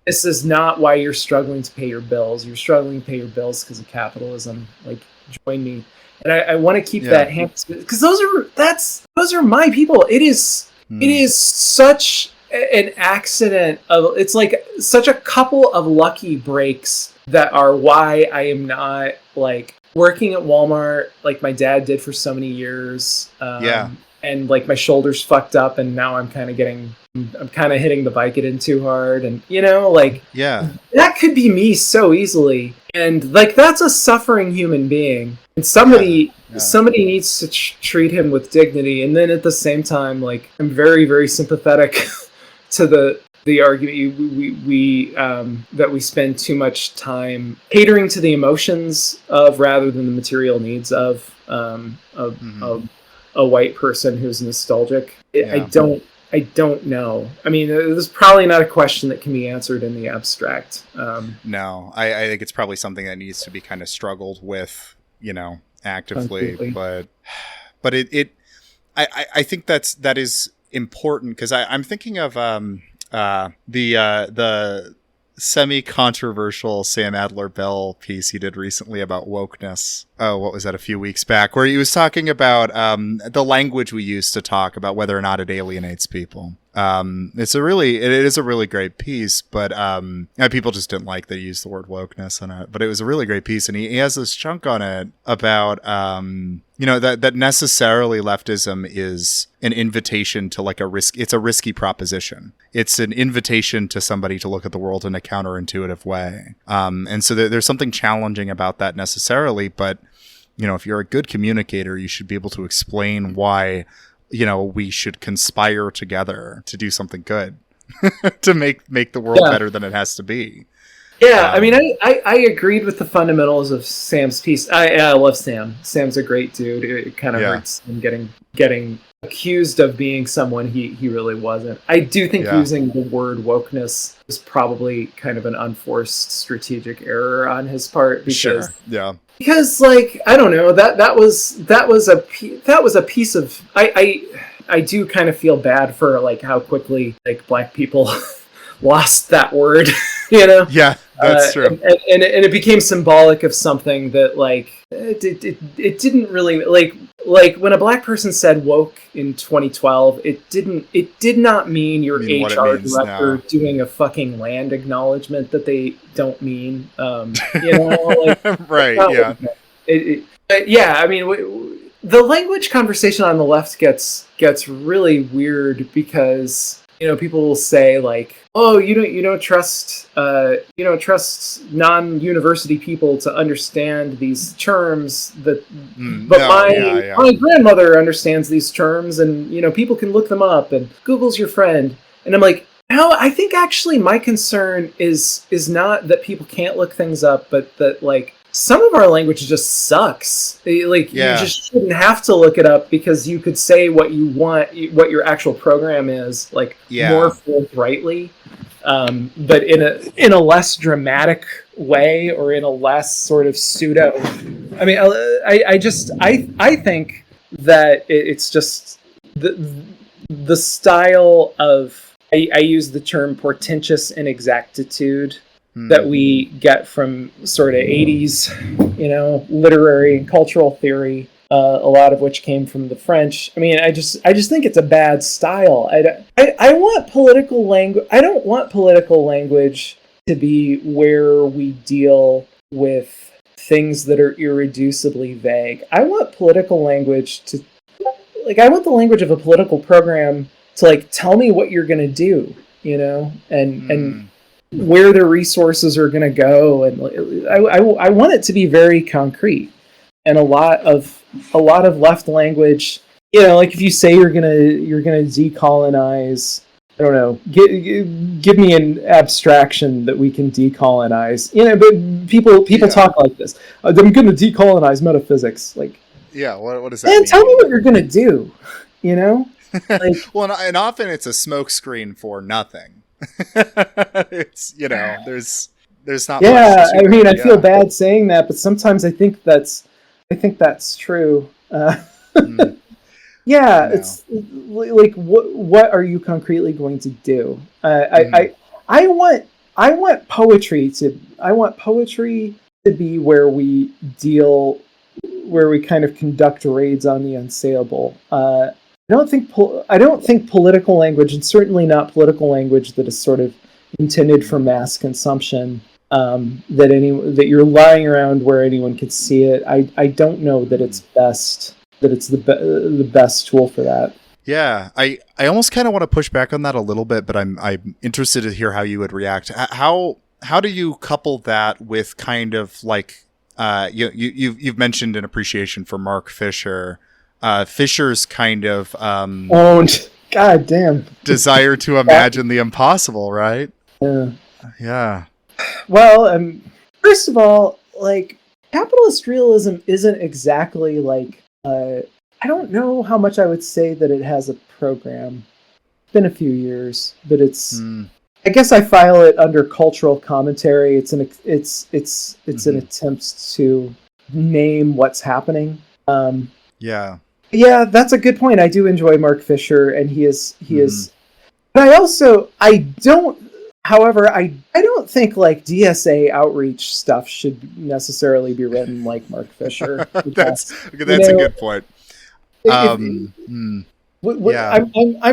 this is not why you're struggling to pay your bills. You're struggling to pay your bills because of capitalism. Like, join me. And I want to keep that hand, because those are my people. It is It is such an accident of, it's like such a couple of lucky breaks that are why I am not like working at Walmart like my dad did for so many years. And like my shoulder's fucked up and now I'm kind of hitting the Vicodin too hard. And that could be me so easily. And like, that's a suffering human being. And somebody needs to treat him with dignity. And then at the same time, like, I'm very, very sympathetic to the argument that we spend too much time catering to the emotions of rather than the material needs of a white person who's nostalgic. I don't know. I mean, this is probably not a question that can be answered in the abstract. No, I think it's probably something that needs to be kind of struggled with, actively. Completely. But I think that is important, because I'm thinking of the semi-controversial Sam Adler-Bell piece he did recently about wokeness. Oh, what was that, a few weeks back, where he was talking about the language we use to talk about whether or not it alienates people. It is a really great piece, but people just didn't like that he used the word wokeness in it. But it was a really great piece, and he has this chunk on it about that necessarily leftism is an invitation to like it's a risky proposition. It's an invitation to somebody to look at the world in a counterintuitive way. And so there's something challenging about that necessarily, but if you're a good communicator, you should be able to explain why we should conspire together to do something good, to make the world better than it has to be. Yeah, I mean, I agreed with the fundamentals of Sam's piece. I love Sam. Sam's a great dude. It kind of hurts him getting accused of being someone he really wasn't. I do think using the word wokeness was probably kind of an unforced strategic error on his part, because because like, I don't know, that was a piece of I do kind of feel bad for like how quickly like black people lost that word. Yeah, that's true. And it became symbolic of something that like it didn't really like when a black person said woke in 2012, it did not mean your HR director doing a fucking land acknowledgement that they don't mean. Right? Yeah. I mean, the language conversation on the left gets really weird, because people will say like, oh, you don't trust non-university people to understand these terms my grandmother understands these terms, and people can look them up, and Google's your friend. And I'm like, no, I think actually my concern is not that people can't look things up, but that like some of our language just sucks. You just shouldn't have to look it up, because you could say what you want, what your actual program is, like more forthrightly, but in a less dramatic way, or in a less sort of pseudo. I mean, I think that it's just the style of. I use the term portentous inexactitude that we get from sort of 80s, literary and cultural theory, a lot of which came from the French. I mean, I just think it's a bad style. I want political language. I don't want political language to be where we deal with things that are irreducibly vague. I want political language to, like, I want the language of a political program to like tell me what you're going to do, and where the resources are going to go, and I want it to be very concrete. And a lot of left language, like if you say you're gonna decolonize, I don't know, give me an abstraction that we can decolonize. But people talk like this. I'm going to decolonize metaphysics. Like, what does that mean? mean? Tell me what you're going to do. Like, well, and often it's a smokescreen for nothing. It's there's not. Yeah, much I mean, I feel bad saying that, but sometimes I think that's true. It's like, what are you concretely going to do? I want poetry to be where we kind of conduct raids on the unsayable. I I don't think political language, and certainly not political language that is sort of intended for mass consumption, that you're lying around where anyone could see it. I don't know that it's the best tool for that. Yeah, I almost kind of want to push back on that a little bit, but I'm interested to hear how you would react. How do you couple that with kind of like you've mentioned an appreciation for Mark Fisher, Fisher's kind of owned, goddamn desire to imagine the impossible, right? Yeah. Well, first of all, like capitalist realism isn't exactly like I don't know how much I would say that it has a program. It's been a few years, but it's. I guess I file it under cultural commentary. It's an attempt to name what's happening. Yeah, that's a good point. I do enjoy Mark Fisher, and he is. But I don't. However, I don't think like DSA outreach stuff should necessarily be written like Mark Fisher. that's a good point. I'm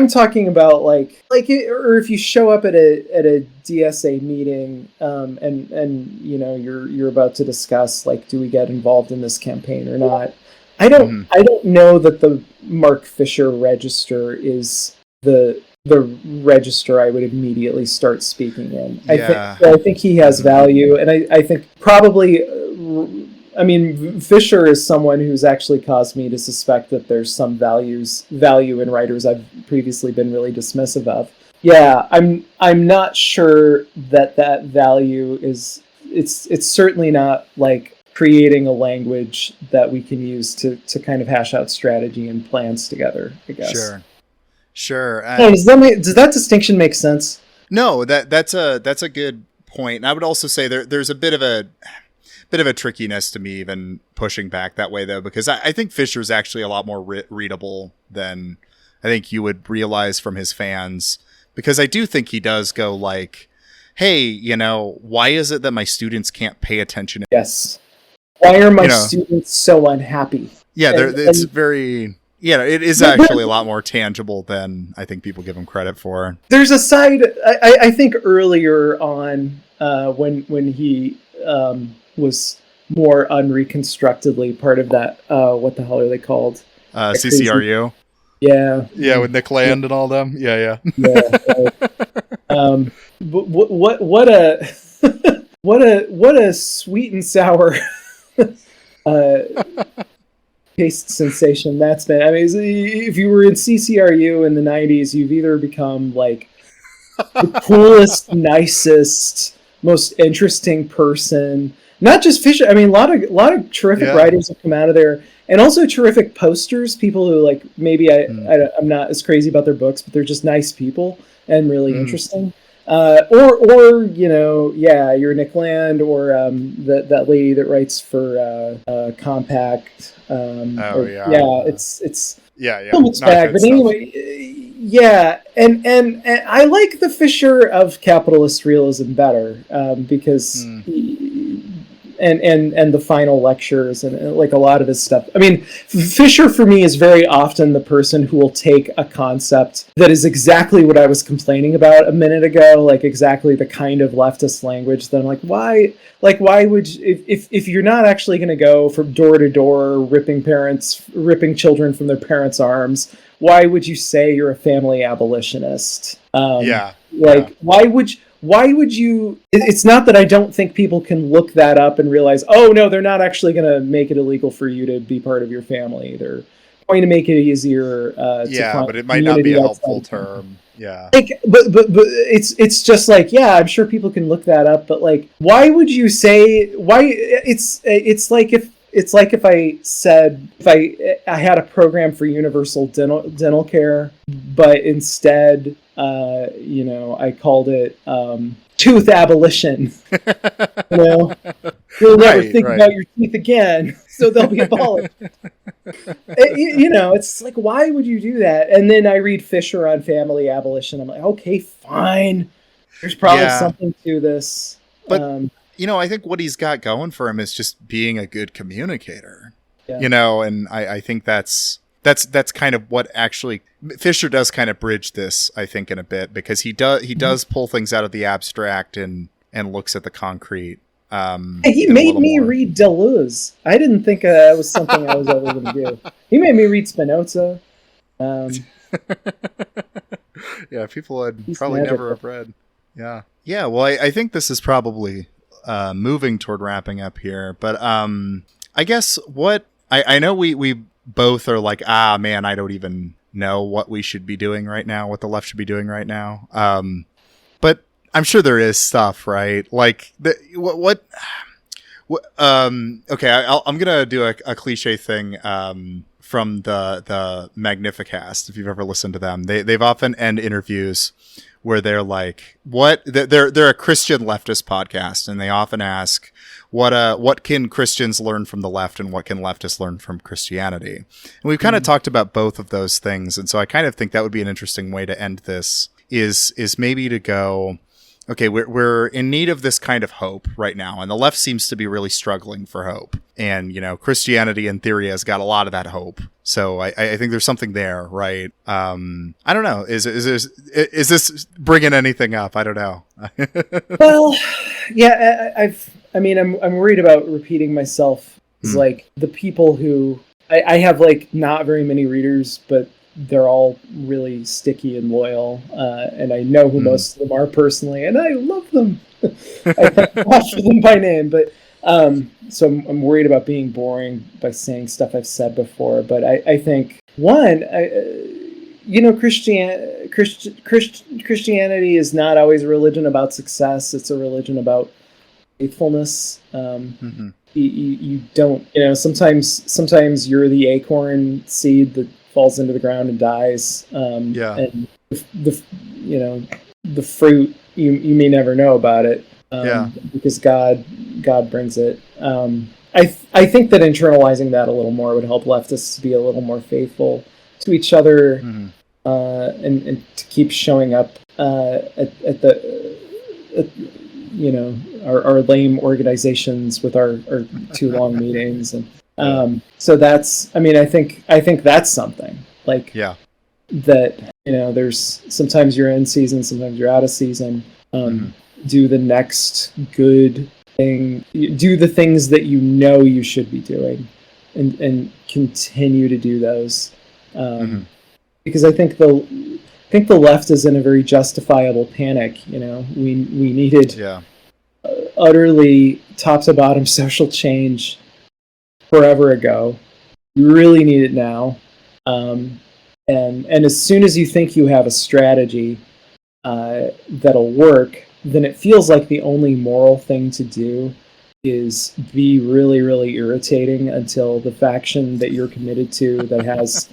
talking about like or if you show up at a DSA meeting and you're about to discuss like, do we get involved in this campaign or not? I don't know that the Mark Fisher register is the register I would immediately start speaking in. I think he has value, and I think probably. I mean, Fisher is someone who's actually caused me to suspect that there's some value in writers I've previously been really dismissive of. Yeah, I'm not sure that value is. It's certainly not like creating a language that we can use to kind of hash out strategy and plans together, I guess. Sure. Does that distinction make sense? No, that's a good point. And I would also say there's a bit of a trickiness to me even pushing back that way, though, because I think Fisher's actually a lot more readable than I think you would realize from his fans, because I do think he does go like, hey, why is it that my students can't pay attention? Yes. Why are my students so unhappy? Yeah, it's very... Yeah, it is actually a lot more tangible than I think people give him credit for. There's a side, I think earlier on, when he was more unreconstructedly part of that, what the hell are they called? CCRU? Yeah. Yeah, with Nick Land and all them? Yeah. What a sweet and sour... taste sensation that's been. I mean, if you were in CCRU in the 90s, you've either become like the coolest, nicest, most interesting person. Not just Fisher. I mean, a lot of terrific writers have come out of there, and also terrific posters. People who like maybe I'm not as crazy about their books, but they're just nice people and really interesting. Or you're Nick Land, or that lady that writes for Compact. It's mixed bag. But anyway, and I like the Fisher of capitalist realism better because and the final lectures and like a lot of his stuff. I mean, Fisher for me is very often the person who will take a concept that is exactly what I was complaining about a minute ago, like exactly the kind of leftist language that I'm like, why would you, if you're not actually going to go from door to door ripping children from their parents' arms, why would you say you're a family abolitionist? Why would you... It's not that I don't think people can look that up and realize, oh, no, they're not actually going to make it illegal for you to be part of your family. They're going to make it easier to find, but it might not be a helpful term. Yeah. But it's just like, yeah, I'm sure people can look that up, but like, why would you say... It's like if I said, I had a program for universal dental care, but instead... I called it tooth abolition. You'll never think about your teeth again, so they'll be abolished. It's like, why would you do that? And then I read Fisher on family abolition. I'm like, okay, fine. There's probably something to this. But I think what he's got going for him is just being a good communicator. And I think that's that's kind of what actually Fisher does kind of bridge this, I think, in a bit, because he does pull things out of the abstract and looks at the concrete. He made me read Deleuze. I didn't think that was something I was ever going to do. He made me read Spinoza. Yeah, people would probably never have read. Yeah. Well, I think this is probably moving toward wrapping up here, but I guess what I know we both are like, man, I don't even know what we should be doing right now, what the left should be doing right now. But I'm sure there is stuff, right? Like what okay, I'm gonna do a cliche thing from the Magnificast. If you've ever listened to them, they've often end interviews where they're like, they're a Christian leftist podcast, and they often ask, what can Christians learn from the left, and what can leftists learn from Christianity? And we've kind of talked about both of those things, and so I kind of think that would be an interesting way to end this. Is maybe to go, okay, we're in need of this kind of hope right now, and the left seems to be really struggling for hope. And, Christianity in theory has got a lot of that hope. So I think there's something there, right? I don't know. Is this bringing anything up? I don't know. Well, yeah, I'm worried about repeating myself. It's like the people who I have like not very many readers, but they're all really sticky and loyal, and I know who most of them are personally, and I love them. I watch them by name, but so I'm worried about being boring by saying stuff I've said before. But I think Christianity is not always a religion about success. It's a religion about faithfulness. You don't, sometimes you're the acorn seed that falls into the ground and dies. And the fruit, you may never know about it. Because God brings it. I think that internalizing that a little more would help leftists to be a little more faithful to each other, and to keep showing up at our lame organizations with our too long meetings. And so that's, I think that's something like that. There's sometimes you're in season, sometimes you're out of season. Do the next good thing. Do the things that you should be doing, and continue to do those. Because I think the left is in a very justifiable panic. We needed utterly top to bottom social change forever ago. We really need it now. And as soon as you think you have a strategy that'll work, then it feels like the only moral thing to do is be really, really irritating until the faction that you're committed to that has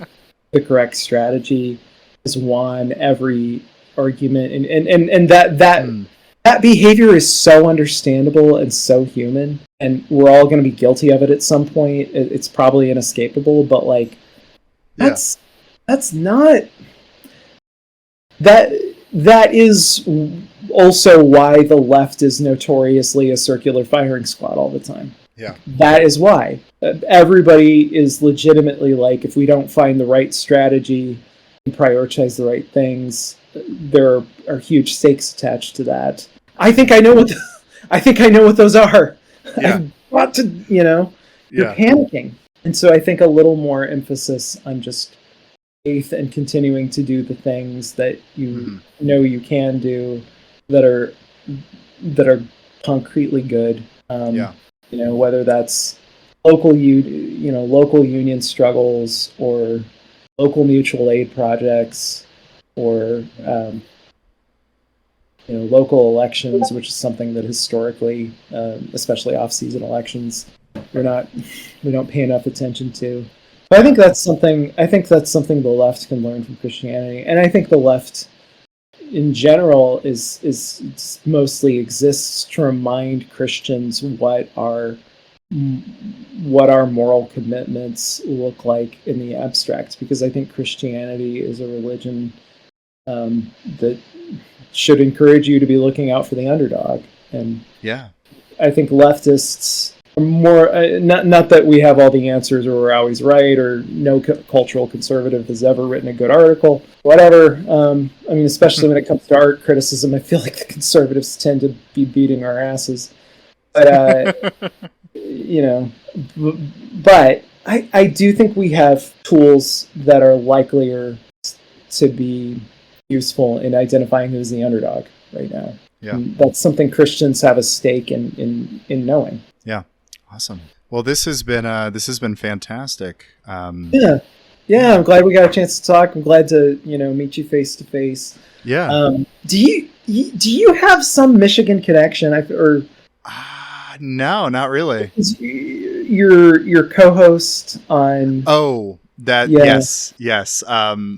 the correct strategy has won every argument. And that behavior is so understandable and so human, and we're all going to be guilty of it at some point. It's probably inescapable, but like that's not that is also why the left is notoriously a circular firing squad all the time. That is why everybody is legitimately like, if we don't find the right strategy and prioritize the right things, there are huge stakes attached to that. I think I know what those are. I've got to, you're panicking. And so I think a little more emphasis on just faith and continuing to do the things that you know you can do that are concretely good. Whether that's local union struggles or local mutual aid projects or local elections, which is something that historically, especially off-season elections, we don't pay enough attention to. But I think that's something the left can learn from Christianity, and I think the left in general is mostly exists to remind Christians what our moral commitments look like in the abstract, because I think Christianity is a religion that should encourage you to be looking out for the underdog. And I think leftists more not that we have all the answers or we're always right, or no cultural conservative has ever written a good article, whatever. I mean, especially when it comes to art criticism, I feel like the conservatives tend to be beating our asses. But but I do think we have tools that are likelier to be useful in identifying who's the underdog right now. Yeah, and that's something Christians have a stake in knowing. Yeah. Awesome. Well, this has been fantastic. I'm glad we got a chance to talk. I'm glad to meet you face to face. Yeah. Do you have some Michigan connection? No, not really. Your co-host on. Oh, that yes.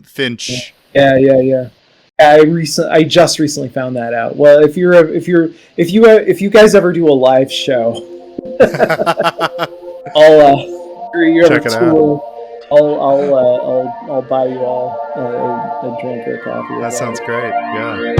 Finch. Yeah. I just recently found that out. Well, if you guys ever do a live show, Check it out. I'll buy you all a drink or a coffee. That sounds great. Yeah.